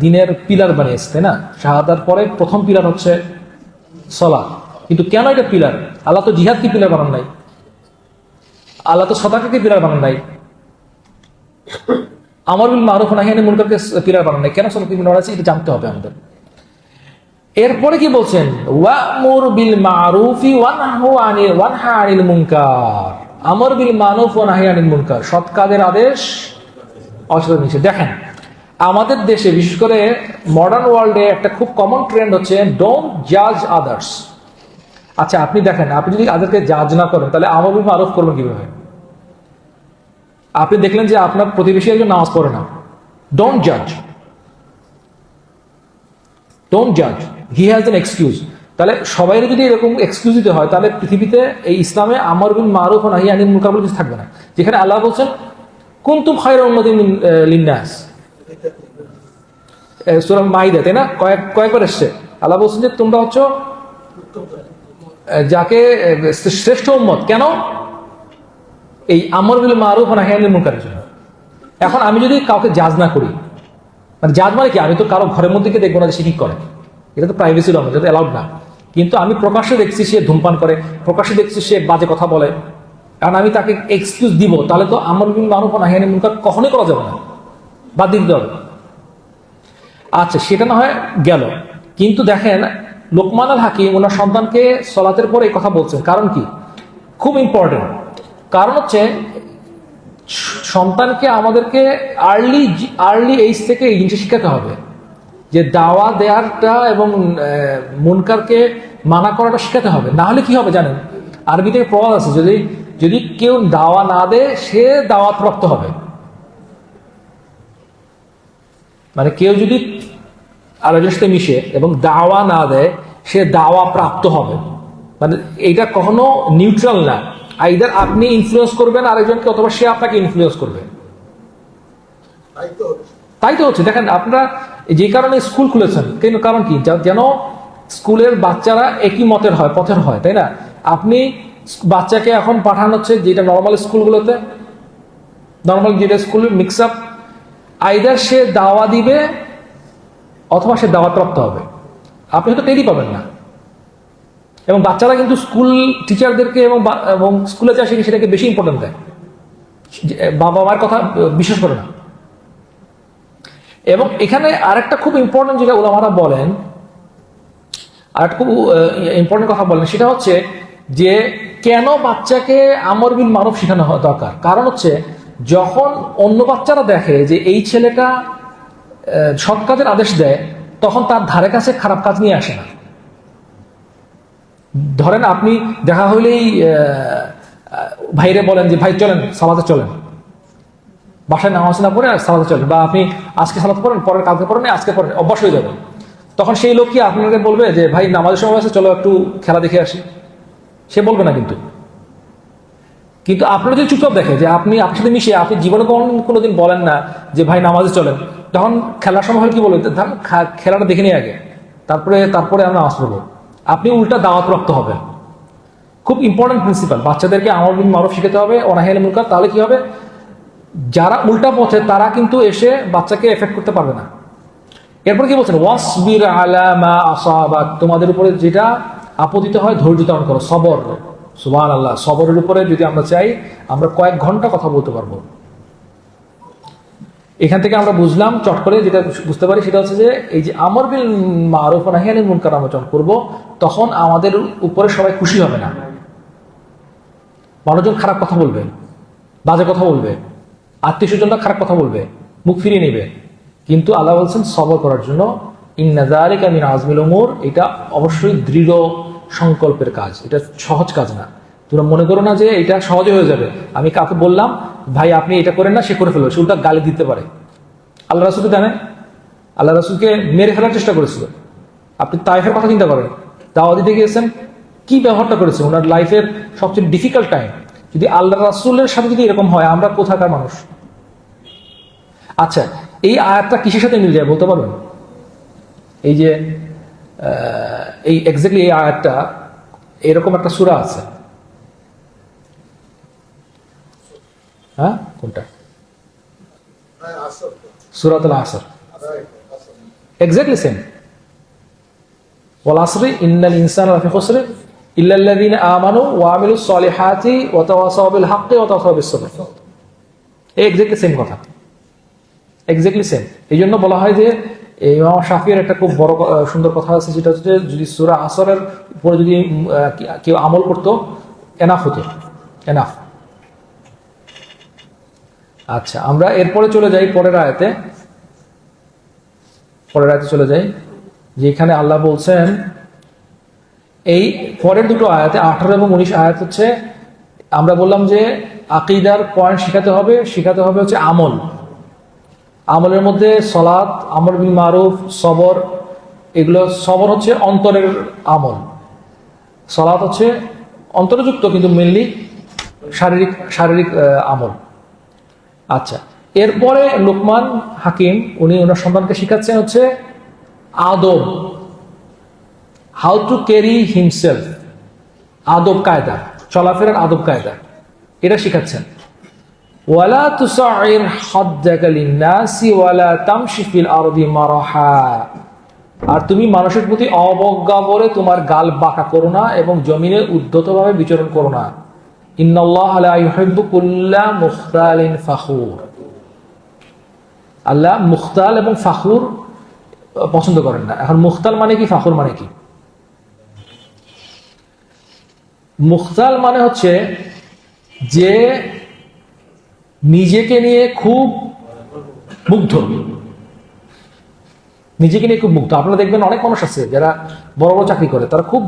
দিনের পিলার বানিয়েছে, তাই না? শাহাদার পরে প্রথম পিলার হচ্ছে সালাত, কিন্তু কেন এটা পিলার? আল্লাহ তো জিহাদকে পিলার বানান নাই, আল্লাহ তো সাদাকাকে পিলার বানান নাই, আমর বিল মারুফ নাহি আনিল মুনকারকে পিলার বানান নাই। কেন সালাত পিলার বানাচ্ছে এটা জানতে হবে আমাদের। এরপরে কি বলছেন? ওয়ামুর বিল মারুফি ওয়ানহা আনিল মুনকার, আমর বিল মারুফ ওয়া নাহি আনিল মুনকার, সৎ কাজের আদেশ, অসৎ নিষেধ। দেখেন আমাদের দেশে বিশেষ করে মডার্ন ওয়ার্ল্ডে একটা খুব কমন ট্রেন্ড হচ্ছে ডোন্ট জাজ আদার্স। আচ্ছা আপনি দেখেন, আপনি যদি তাদেরকে জাজ না করেন তাহলে আমর বিল মারুফ করবেন কিভাবে? আপনি দেখলেন যে আপনার প্রতিবেশী একজন নামাজ পড়ে না, ডোন্ট জাজ, ডোন্ট জাজ, হি হ্যাজ এন এক্সকিউজ। তাহলে সবাই যদি এরকম এক্সকিউজ দিতে হয় তাহলে পৃথিবীতে এই ইসলামে আমর বিল মারুফ ওয়া নাহি আনিল মুনকার বলে কিছু থাকবে না। যেখানে আল্লাহ বলছেন কুনতুম খায়রা উম্মাতিন লিন্নাস, সূরা মাইদা, তাই না? কয়েকবার এসেছে। আল্লাহ বলছেন যে তোমরা হচ্ছে যাকে শ্রেষ্ঠ উম্মত। কেন? এই আমর বিল মারুফ ওয়া নাহি আনিল মুনকারের জন্য। এখন আমি যদি কাউকে জাজ না করি, মানে জাজ মানে কি, আমি তো কারো ঘরের মধ্যে গিয়ে দেখবো না যে সে কি করে, এটা তো প্রাইভেসি লঙ্ঘন, এটা তো অ্যালাউড না। কিন্তু আমি প্রকাশ্যে দেখছি সে ধূমপান করে, প্রকাশ্যে দেখছি সে বাজে কথা বলে, কারণ আমি তাকে এক্সকিউজ দিব, তাহলে তো আমর বিল মারুফ ওয়া নাহি আনিল মুনকার কখনোই করা যাবে না, বাদ দিতে হবে। আচ্ছা সেটা না হয় গেল, কিন্তু দেখেন লোকমান আল হাকিম ওনার সন্তানকে সলাতের পরে এই কথা বলছেন, কারণ কি? খুব ইম্পর্টেন্ট কারণ হচ্ছে সন্তানকে আমাদেরকে আর্লি এইজ থেকে এই জিনিসটা শিখাতে হবে, যে দাওয়া দেওয়াটা এবং মুনকারকে মানা করাটা শিখাতে হবে। না হলে কি হবে জানেন, আরবি থেকে প্রবাদ আছে, যদি কেউ দাওয়া না দেয় সে দাওয়াত প্রাপ্ত হবে। মানে কেউ যদি আরেকজনের সাথে মিশে এবং দাওয়া না দেয় সে দাওয়া প্রাপ্ত হবে। মানে এইটা কখনো নিউট্রাল না, আইদার আপনি ইনফ্লুয়েন্স করবেন আরেকজনকে, অথবা সে আপনাকে ইনফ্লুয়েন্স করবে। তাই তো হচ্ছে। দেখেন আপনারা যে কারণে স্কুল খুলেছেন, কারণ কি, যেন স্কুলের বাচ্চারা একই মতের হয়, পথের হয়, তাই না? আপনি বাচ্চাকে এখন পাঠানো হচ্ছে যেটা নর্মাল স্কুলগুলোতে, নর্মাল যেটা স্কুল মিক্স আপ, আইদার সে দাওয়া দিবে অথবা সে দাওয়াতপ্রাপ্ত হবে। আপনি হয়তো টেরই পাবেন না। এবং বাচ্চারা কিন্তু স্কুল টিচারদেরকে এবং স্কুলে যা শিখে সেটাকে বেশি ইম্পর্টেন্ট দেয়, বাবা মার কথা বিশ্বাস করে না। এবং এখানে আরেকটা খুব ইম্পর্টেন্ট যেটা উলামারা বলেন, আরেকটা খুব ইম্পর্টেন্ট কথা বলেন, সেটা হচ্ছে যে কেন বাচ্চাকে আমর বিল মারুফ শেখানো দরকার। কারণ হচ্ছে যখন অন্য বাচ্চারা দেখে যে এই ছেলেটা সৎ কাজের আদেশ দেয়, তখন তার ধারে কাছে খারাপ কাজ নিয়ে আসে না। ধরেন আপনি দেখা হইলেই ভাইরে বলেন যে ভাই চলেন সালাতে চলেন, বাসায় নামাজ না পড়ে আর সালাতে চলেন, বা আপনি আজকে সালাতে পড়েন, পরের কালকে পড়েন, আজকে পড়েন, অভ্যাস হয়ে যাবে। তখন সেই লোক কি আপনাকে বলবে যে ভাই নামাজের সময় আছে, চলো একটু খেলা দেখে আসি? সে বলবে না। কিন্তু আপনারা যদি চুপচাপ দেখে যে আপনি আপনার সাথে মিশে আপনি জীবনে কোনোদিন বলেন না যে ভাই নামাজে চলেন, তখন খেলার সময় হলে কি বলবেন, খেলাটা দেখে নিয়ে আগে, তারপরে আমরা নামাজ পড়বো। আপনি উল্টা দাওয়াতপ্রাপ্ত হবেন। খুব ইম্পর্টেন্ট প্রিন্সিপাল। বাচ্চাদেরকে আমর বিল মারুফ শিখাতে হবে, অনাহি আনিল মুনকার। তাহলে কি হবে, যারা উল্টা পথে তারা কিন্তু এসে বাচ্চাকে এফেক্ট করতে পারবে না। এরপর কি বলছেন, ওয়াসবির আলা মা আসাবাক, তোমাদের উপরে যেটা আপতিত হয় ধৈর্য ধারণ করো, সবর। সুবহানাল্লাহ, সবরের উপরে যদি আমরা চাই, আমরা কয়েক ঘন্টা কথা বলতে পারবো। এখান থেকে আমরা বুঝলাম চট করে, যেটা বুঝতে পারি সেটা হচ্ছে যে এই যে আমর বিল মারুফ ওয়া নাহি আনিল মুনকার আমরা যখন করবো, তখন আমাদের উপরে সবাই খুশি হবে না। মানুষজন খারাপ কথা বলবে, বাজে কথা বলবে, আত্মীয় স্বজনরা খারাপ কথা বলবে, মুখ ফিরিয়ে নেবে। কিন্তু আল্লাহ বলছেন সবর করার জন্য, ইন্না যালিকা মিন আজমিল উমুর, এটা অবশ্যই দৃঢ় সংকল্পের কাজ, এটা সহজ কাজ না। তোমরা মনে করো না যে এটা সহজে হয়ে যাবে। আমি কাউকে বললাম ভাই আপনি এটা করেন না, সে করে ফেলবে, সে উল্টা গালি দিতে পারে। আল্লাহ রাসূলকে জানেন, আল্লাহ রাসূলকে মেরে ফেলার চেষ্টা করেছিল। আপনি তাইফের কথা চিন্তা করেন, দাওয়াত দিতে গিয়েছেন, কি ব্যবহারটা করেছে ওনার লাইফের সবচেয়ে ডিফিকাল্ট টাইম। যদি আল্লাহ রাসূলের সাথে যদি এরকম হয়, আমরা কোথাকার মানুষ? আচ্ছা, এই আয়াতটা কিসের সাথে মিল যায় বলতে পারবেন? এই যে এই এক্স্যাক্টলি এই আয়াতটা, এরকম একটা সূরা আছে। হ্যাঁ, কোনটা? সূরাতুল আসর, এক্স্যাক্টলি সেম। ওয়াল আসরি ইন্নাল ইনসানা লাফি খুসর ইল্লাল্লাযীনা আমানু ওয়া আমিলুস সলিহাতি ওয়া তাওয়াসাউ বিল হাক্কি ওয়া তাওয়াসাউ বিস সবর। এক্স্যাক্টলি সেম কথা, এক্স্যাক্টলি সেম। এই জন্য বলা হয় যে ইমাম শাফিঈর একটা খুব বড় সুন্দর কথা আছে, যেটা হচ্ছে যদি সূরা আসরের উপরে যদি কেউ আমল করতো, এনাফ হতো, এনাফ। আচ্ছা, আমরা এরপরে চলে যাই পরের আয়াতে চলে যাই, যেখানে আল্লাহ বলছেন, এই পরের দুটো আয়াতে 18 এবং 19 আয়াত হচ্ছে, আমরা বললাম যে আকীদার পয়েন্ট শিখাতে হবে হচ্ছে আমল। আমলের মধ্যে সলাত, আমর বিল মারুফ, সবর, এগুলো। সবর হচ্ছে অন্তরের আমল, সলাত হচ্ছে অন্তর্যুক্ত কিন্তু মেনলি শারীরিক আমল। আচ্ছা, এরপরে লোকমান হাকিম উনি ওনার সন্তানকে শিখাচ্ছেন হচ্ছে আদব, হাউ টু ক্যারি হিমসেলফ, আদব কায়দা, চলাফেরার আদব কায়দা, এটা শিখাচ্ছেন। ওয়ালা তুসাইর খাদ্দাকা লিন্নাসি ওয়ালা তামশি ফিল আরদি মারাহা, আর তুমি মানুষের প্রতি অবজ্ঞা করে তোমার গাল বাঁকা করো না এবং জমিনে উদ্ধতভাবে বিচরণ করো না। ইন্নাল্লাহা লা ইউহিব্বু কুল্লা মুখতালিন ফাখুর, আল্লাহ মুখতাল এবং ফাখুর পছন্দ করেন না। এখন মুখতাল মানে কি, ফাখুর মানে কি? মুখতাল মানে হচ্ছে যে নিজেকে নিয়ে খুব মুগ্ধ, আপনারা দেখবেন অনেক মানুষ আছে যারা বড় বড় চাকরি করে, তারা খুব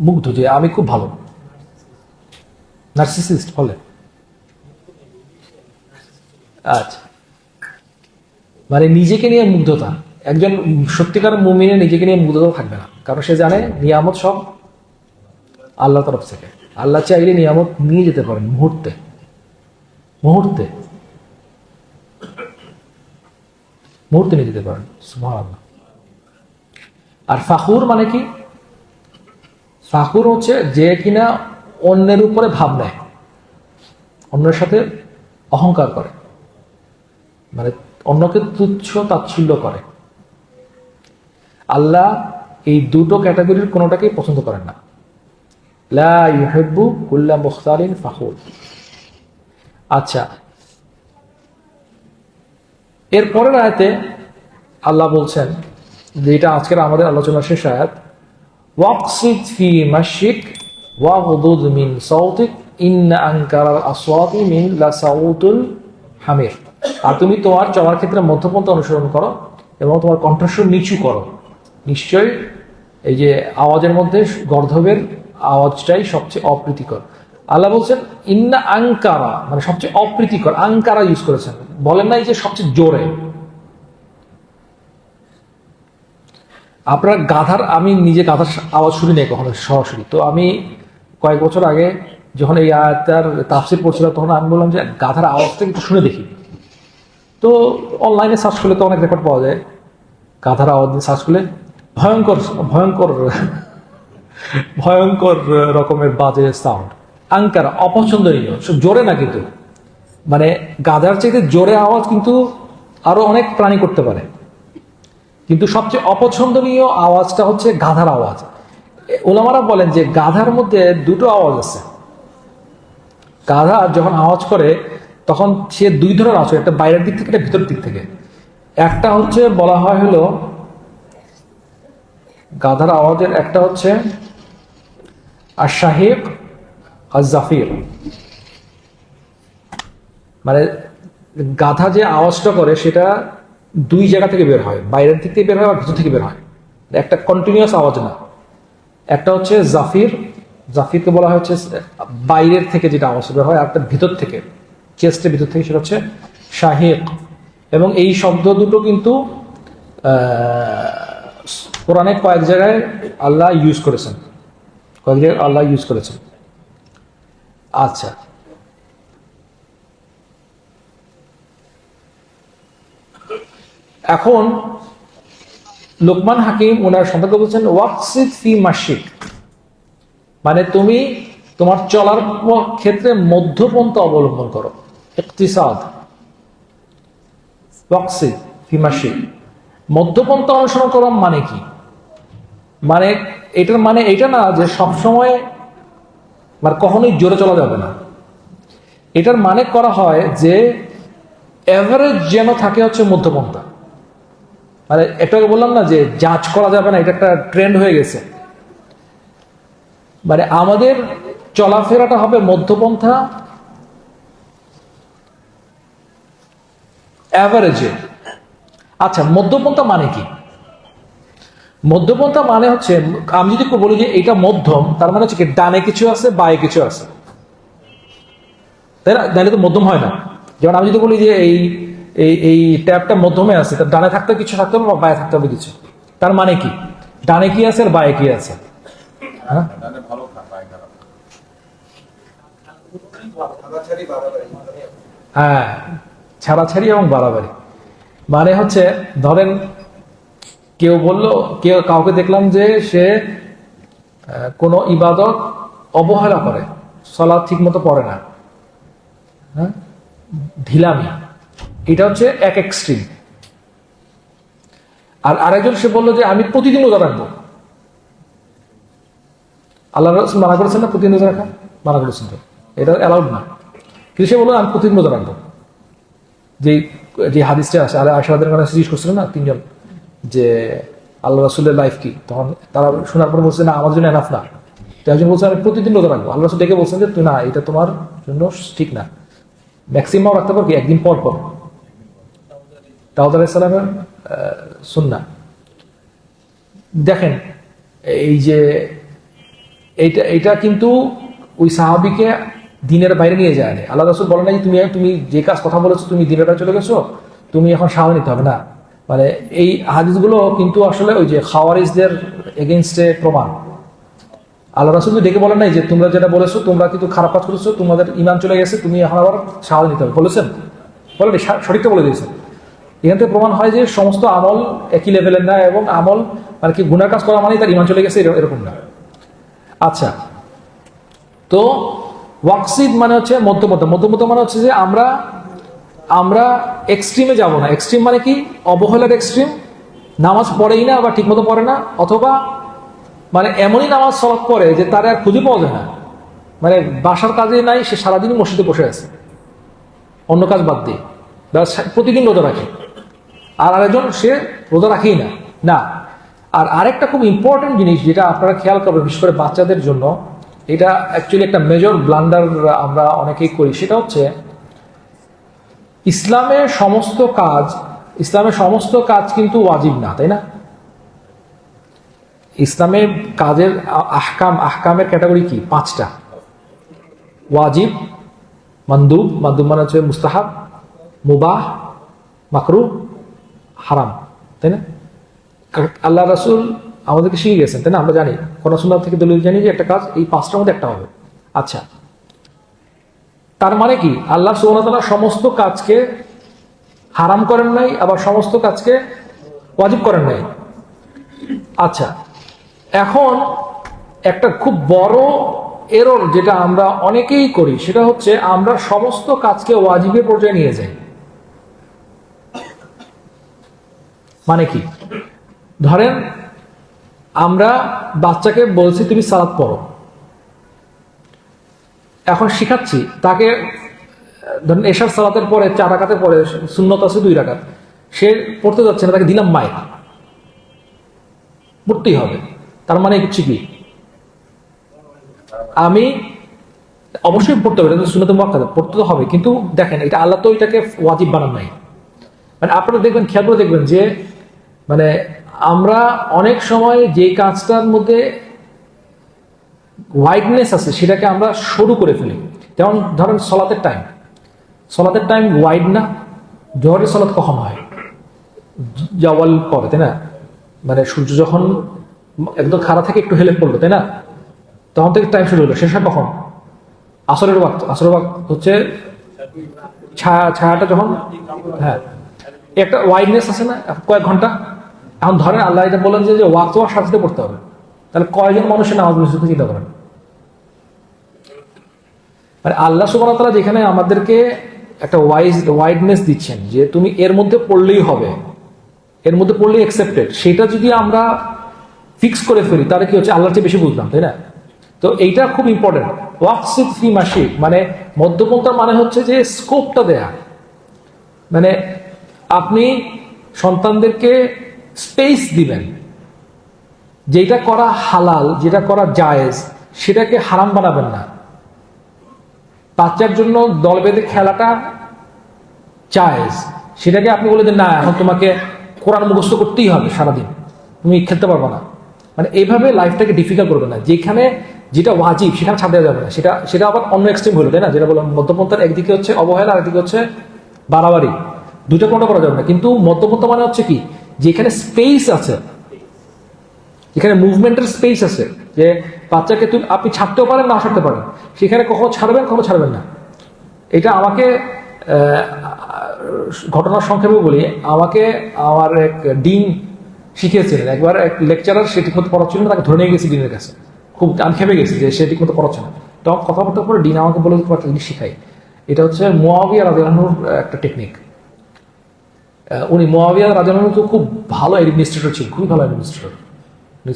মুগ্ধ যে আমি খুব ভালো, নার্সিসিস্ট বলে। আচ্ছা, মানে নিজেকে নিয়ে মুগ্ধতা। একজন সত্যিকার মুমিনের নিজেকে নিয়ে মুগ্ধতা থাকবে না, কারণ সে জানে নিয়ামত সব আল্লাহর তরফ থেকে। আল্লাহ চাইলে নিয়ামত নিয়ে যেতে পারেন মুহূর্তে মুহূর্তে মুহূর্তে নিয়ে যেতে পারেন। সুবহানাল্লাহ। আর ফাখুর মানে কি? ফাখুর হচ্ছে যে কিনা অন্যের উপরে ভাব নেয়, অন্যের সাথে অহংকার করে, মানে অন্যকে তুচ্ছ তাচ্ছিল্য করে। আল্লাহ এই দুটো ক্যাটাগরির কোনোটাকেই পছন্দ করেন না। লা ইউহিব্বু কুল্লা মুখতালিন ফাখুর। আচ্ছা, এর পরের আয়াতে আল্লাহ বলছেন, যে এটা আজকের আমাদের আলোচনার শেষ আয়াত, ওয়াকসিদ ফি মাশিক ওয়াগদুদ মিন সাউতিক ইন্না আনকারাল আসওয়াতি মিন লাসাউতুল হামির। আর তুমি তোমার চলার ক্ষেত্রে মধ্যপন্থা অনুসরণ করো এবং তোমার কণ্ঠস্বর নিচু করো, নিশ্চয়ই এই যে আওয়াজের মধ্যে গর্ধবের আওয়াজটাই সবচেয়ে অপ্রীতিকর। আল্লাহ বলছেন ইন্না আনকারা, মানে সবচেয়ে অপ্রীতিকর। আনকারা ইউজ করেছেন, বলেন নাই যে সবচেয়ে জোরে। আপনার গাধার, আমি নিজে গাধার আওয়াজ শুনি নাই কখনো সরাসরি। তো আমি কয়েক বছর আগে যখন এই আয়াতটার তাফসীর পড়ছিলাম, তখন আমি বললাম যে গাধার আওয়াজটা একটু শুনে দেখি। তো অনলাইনে সার্চ করলে তো অনেক রেকর্ড পাওয়া যায়। গাধার আওয়াজ দিয়ে সার্চ করলে ভয়ঙ্কর ভয়ঙ্কর ভয়ঙ্কর রকমের বাজে সাউন্ড। আঙ্কারা, অপছন্দনীয়, জোরে না, কিন্তু মানে গাধার চাইতে জোরে আওয়াজ কিন্তু আরো অনেক প্রাণী করতে পারে, কিন্তু সবচেয়ে অপছন্দনীয় আওয়াজটা হচ্ছে গাধার আওয়াজ। ওলামারা বলেন যে গাধার মধ্যে দুটো আওয়াজ আছে। গাধা যখন আওয়াজ করে তখন সে দুই ধরনের আওয়াজ, একটা বাইরের দিক থেকে, একটা ভিতরের দিক থেকে। একটা হচ্ছে বলা হয় হলো গাধার আওয়াজের একটা হচ্ছে আর শাহিক আর জাফির, মানে গাধা যে আওয়াজটা করে সেটা দুই জায়গা থেকে বের হয়, বাইরের দিক থেকে বের হয় আর ভিতর থেকে বের হয়, একটা কন্টিনিউয়াস আওয়াজ না। একটা হচ্ছে জাফির, জাফিরকে বলা হয় হচ্ছে বাইরের থেকে যেটা আওয়াজ বের হয়, আর একটা ভিতর থেকে, চেস্টের ভিতর থেকে, সেটা হচ্ছে শাহিক। এবং এই শব্দ দুটো কিন্তু কোরআনে কয়েক জায়গায় আল্লাহ ইউজ করেছেন, কয়েক জায়গায় আল্লাহ ইউজ করেছেন। আচ্ছা, এখন লোকমান হাকিম ওনার সন্তানকে বলছেন ওয়াকসিদ ফি মাশিক, মানে তুমি তোমার চলার ক্ষেত্রে মধ্যপন্থা অবলম্বন করো। ইকতিসাদ, ওয়াকসিদ ফি মাশিক, মধ্যপন্থা অনুসরণ করা মানে কি? মানে এটার মানে এটা না যে সবসময় মানে কখনোই জোরে চলা যাবে না। এটার মানে করা হয় যে এভারেজ যেন থাকে হচ্ছে মধ্যপন্থা। মানে একটাকে বললাম না যে জাজ করা যাবে না, এটা একটা ট্রেন্ড হয়ে গেছে। মানে আমাদের চলাফেরাটা হবে মধ্যপন্থা, অ্যাভারেজে। আচ্ছা, মধ্যপন্থা মানে কি? মধ্যপন্থা মানে হচ্ছে, আমি যদি বলি যে এটা মধ্যম, তার মানে হচ্ছে কি ডানে কিছু আছে, বায়ে কিছু আছে, তাই না? ডানে তো মধ্যম হয় না। যেমন আমি যদি বলি যে এই এই ট্যাবটা মধ্যমে আছে, তার ডানে থাকতে কিছু থাকতে হবে, বায়ে থাকতে হবে কিছু। তার মানে কি ডানে কি আছে আর বায়ে কি আছে? হ্যাঁ, হ্যাঁ, ছাড়াছাড়ি এবং বাড়াবাড়ি। মানে হচ্ছে ধরেন কেউ বললো, কাউকে দেখলাম যে সে কোনো ইবাদত অবহেলা করে, সালাত ঠিক মতো পড়ে না, হ্যাঁ, ঢিলামি, এটা হচ্ছে এক এক্সট্রিম। আর আরেকজন সে বললো যে আমি প্রতিদিন রোজা রাখবো। আল্লাহ রাসূল মানা করেছেন না প্রতিদিন রোজা রাখা? মানা করেছেন, তো এটা অ্যালাউড না। কিন্তু সে বললো আমি প্রতিদিন রোজা রাখবো। যে হাদিসটা আছে, আয়েশা রাদিয়াল্লাহু আনহা জিজ্ঞেস করছিলেন না তিনজন যে আল্লাহ রাসূলের লাইফ কি, তখন তারা শোনার পর বলছে না আমার জন্য এনাফ না। তো একজন বলছে আমি প্রতিদিন রোজা রাখবো। আল্লাহ রাসূল ডেকে বলছেন যে তুই না, এটা তোমার জন্য ঠিক না, ম্যাক্সিমাম রাখতে পারবি একদিন পর পর। দাউদ আলাইহিস সালামের সুন্নাহ দেখেন, এই যে এইটা কিন্তু ওই সাহাবীকে দিনের বাইরে নিয়ে যায় না। আল্লাহ রাসূল বলেন না যে তুমি যে কাজ কথা বলেছো তুমি দিনের বাইরে চলে গেছো, তুমি এখন সাহায্য নিতে হবে না। মানে এই হাদিসগুলো কিন্তু আসলে ওই যে খাওয়ারিজদের এগেইনস্টে প্রমাণ। আল্লাহ রাসূল ডেকে বলেন নাই যে তোমরা যেটা বলেছো তোমরা কিন্তু খারাপ কাজ করেছো, তোমাদের ঈমান চলে গেছে, তুমি এখন আবার সাহায্য নিতে হবে, বলেছেন? বলেন, সঠিকটা বলে দিয়েছেন। এখান থেকে প্রমাণ হয় যে সমস্ত আমল একই লেভেলের না, এবং আমল মানে কি গুনার কাজ করা মানেই তার ঈমান চলে গেছে এরকম না। আচ্ছা, তো ওয়াকসিদ মানে হচ্ছে মধ্যমতা। মধ্যমতা মানে হচ্ছে যে আমরা এক্সট্রিমে যাব না। এক্সট্রিম মানে কি? অবহেলার এক্সট্রিম, নামাজ পড়েই না বা ঠিকমতো পড়ে না, অথবা মানে এমনই নামাজ সলাপ করে যে তার আর খুঁজে পাওয়া যায় না, মানে বাসার কাজে নাই, সে সারাদিন মসজিদে বসে আছে অন্য কাজ বাদ দিয়ে, বা প্রতিদিন রোজা রাখে। আর আরেকজন সে রোজা রাখেই না। না, আর আরেকটা খুব ইম্পর্টেন্ট জিনিস যেটা আপনারা খেয়াল করবেন, বিশেষ করে বাচ্চাদের জন্য, এটা অ্যাকচুয়ালি একটা মেজর ব্লান্ডার আমরা অনেকেই করি। সেটা হচ্ছে ইসলামের সমস্ত কাজ কিন্তু ওয়াজিব না, তাই না? ইসলামের কাজের আহকামের ক্যাটাগরি কি? 5টা। ওয়াজিব, মানদুব মানে হচ্ছে মুস্তাহাব, মুবাহ, মাকরুহ, হারাম, তাই না? আল্লাহ রাসূল আমাদেরকে শিখিয়ে গেছেন, তাই না? আমরা জানি, কোন সুন্নাহ থেকে দলিল জানি যে একটা কাজ এই 5টার মধ্যে একটা হবে। আচ্ছা, তার মানে কি আল্লাহ সুবহানাহু ওয়া তাআলা সমস্ত কাজকে হারাম করেন নাই, আবার সমস্ত কাজকে ওয়াজিব করেন নাই। আচ্ছা, এখন একটা খুব বড় এরর যেটা আমরা অনেকেই করি, সেটা হচ্ছে আমরা সমস্ত কাজকে ওয়াজিবের পর্যায়ে নিয়ে যাই। মানে কি? ধরেন আমরা বাচ্চাকে বলছি তুমি সালাত পড়ো, এখন শিখাচ্ছি তাকে, ধরেন এশার সালাতের পরে 4 রাকাতের পরে সুন্নত আছে 2 রাকাত, সে পড়তে যাচ্ছে না, তাকে দিলাম মাইক, পড়তেই হবে। তার মানে হচ্ছে কি, আমি অবশ্যই পড়তে হবে, সুন্নতে মুআক্কাদা পড়তে তো হবে, কিন্তু দেখেন এটা আল্লাহ তো এটাকে ওয়াজিব বানান নাই। মানে আপনারা দেখবেন, খেয়াল করে দেখবেন যে মানে আমরা অনেক সময় যে কাজটার মধ্যে ওয়াইডনেস আছে সেটাকে আমরা শুরু করে ফেলি। যেমন ধরেন সলাতের টাইম ওয়াইড না? জোহরের সলাত কখন হয়? জাওয়াল পরে, তাই না? মানে সূর্য যখন একদম খাড়া থেকে একটু হেলে পড়লো, তাই না? তখন থেকে টাইম শুরু হলো। শেষ হয় কখন? আসরের ওয়াক্ত হচ্ছে ছায়াটা যখন, হ্যাঁ, একটা ওয়াইডনেস আছে না, কয়েক ঘন্টা। এখন ধরেন আল্লাহ এটা বলেন যে ওয়াক্ত হওয়ার সাথে সাথে পড়তে হবে, তাহলে কয়জন মানুষের নামাজ মিশ্রিত চিন্তা করেন। মানে আল্লাহ সুবহানাহু ওয়া তাআলা যেখানে আমাদেরকে একটা ওয়াইডনেস দিচ্ছেন যে তুমি এর মধ্যে পড়লেই হবে, এর মধ্যে পড়লেই অ্যাকসেপ্টেড, সেটা যদি আমরা ফিক্স করে ফেলি তাহলে কি হচ্ছে, আল্লাহর চেয়ে বেশি বুঝলাম, তাই না? তো এইটা খুব ইম্পর্টেন্ট। ওয়াকসিদ ফি মাশিক মানে মধ্যপন্থা মানে হচ্ছে যে স্কোপটা দেয়া, মানে আপনি সন্তানদেরকে স্পেস দিবেন, যেটা করা হালাল, যেটা করা জায়েজ, সেটাকে হারাম বানাবেন না। বাচ্চার জন্য দল বেঁধে খেলাটা জায়েজ, সেটাকে আপনি বলে দেন না এখন তোমাকে কোরআন মুখস্থ করতেই হবে সারাদিন, তুমি খেলতে পারবে না। মানে এইভাবে লাইফটাকে ডিফিকাল্ট করবে না। যেখানে যেটা ওয়াজিব সেখানে ছাড় দেওয়া যাবে না। সেটা আবার অন্য এক্সট্রিম হলো, তাই না? যেটা বললাম মধ্যপন্থার একদিকে হচ্ছে অবহেলা, আরেকদিকে হচ্ছে বাড়াবাড়ি, দুটো কোনটা করা যাবে না। কিন্তু মধ্যপন্থা মানে হচ্ছে কি, যেখানে স্পেস আছে, যেখানে মুভমেন্টের স্পেস আছে, যে বাচ্চাকে আপনি ছাড়তেও পারেন না ছাড়তে পারেন, সেখানে কখনো ছাড়বেন কখনো ছাড়বেন না। এটা আমাকে ঘটনার সংক্ষেপে বলি, আমাকে আমার এক ডিন শিখিয়েছিলেন। একবার এক লেকচারার সে ঠিকমতো পড়াচ্ছিল না, তাকে ধরে নিয়ে গেছি ডিনের কাছে, খুব আমি খেপে গেছি যে সে ঠিকমতো পড়াচ্ছে না। তখন কথাবার্তা পরে ডিন আমাকে বলে একটা জিনিস শিখাই, এটা হচ্ছে মুআবিয়া রাদিয়াল্লাহু আনহুর একটা টেকনিক। উনি মুআবিয়া রাদিয়াল্লাহু আনহু তো খুব ভালো অ্যাডমিনিস্ট্রেটর ছিলেন, খুবই ভালো অ্যাডমিনিস্ট্রেটর,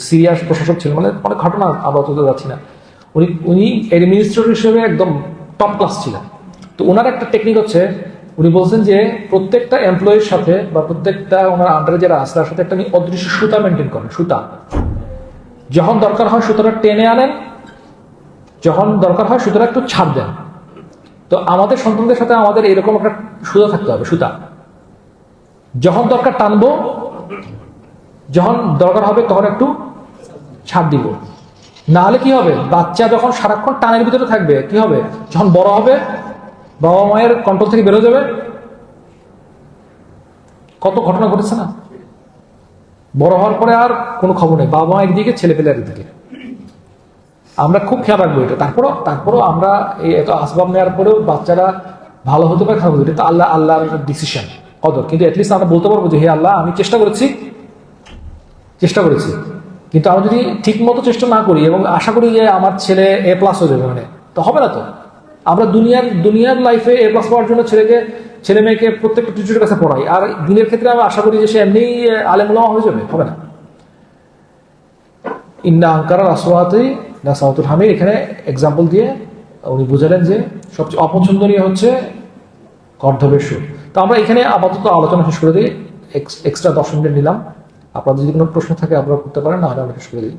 সিরিয়াস প্রশাসক ছিলেন, মানে অনেক ঘটনা আপাতত যাচ্ছি না। উনি অ্যাডমিনিস্ট্রেটর হিসেবে একদম টপ ক্লাস ছিলেন। তো ওনার একটা টেকনিক হচ্ছে, উনি বলছেন যে প্রত্যেকটা এমপ্লয়ির সাথে বা প্রত্যেকটা ওনার আন্ডারে যারা আছে তার সাথে একটা অদৃশ্য সুতা মেনটেন করেন। সুতা যখন দরকার হয় সুতরাং টেনে আনেন, যখন দরকার হয় সুতরাং একটু ছাড় দেন। তো আমাদের সন্তানদের সাথে আমাদের এরকম একটা সুতা থাকতে হবে, সুতা। যখন দরকার টানবো, যখন দরকার হবে তখন একটু ছাড় দিব। না হলে কি হবে, বাচ্চা যখন সারাক্ষণ টানের ভিতরে থাকবে, কি হবে, যখন বড় হবে বাবা মায়ের কন্ট্রোল থেকে বেরো যাবে। কত ঘটনা ঘটেছে না? বড় হওয়ার পরে আর কোনো খবর নেই, বাবা মা একদিকে ছেলে পেলে একদিকে। আমরা খুব খেয়াল রাখবো এটা। তারপরও আমরা এই এত আসবাব নেওয়ার পরেও বাচ্চারা ভালো হতে পারে, খারাপ হতে পারে, এটা আল্লাহর ডিসিশন কদর। কিন্তু অ্যাটলিস্ট আমরা বলতে পারবো যে হে আল্লাহ, আমি চেষ্টা করেছি, কিন্তু আমরা যদি ঠিক মতো চেষ্টা না করি এবং আশা করি যে আমার ছেলে A+ হয়ে যাবে, মানে তো হবে না। তো আমরা দুনিয়ার লাইফে A+ পাওয়ার জন্য ছেলে মেয়েকে প্রত্যেকটা টিচারের কাছে পড়াই, আর দিনের ক্ষেত্রে আমরা আশা করি যে সে এমনি আলেম উলামা হয়ে যাবে, হবে না। ইন্না আনকারাল আসওয়াতি লাসাওতুল হামির, এখানে এক্সাম্পল দিয়ে উনি বুঝালেন যে সবচেয়ে অপছন্দনীয় হচ্ছে কর্ধবের সুর। তো আমরা এখানে আপাতত আলোচনা শেষ করে দিই, এক্সট্রা 10 মিনিট নিলাম। আপনাদের যদি কোনো প্রশ্ন থাকে আপনারা করতে পারেন, না হলে আমরা শেষ করে দিই।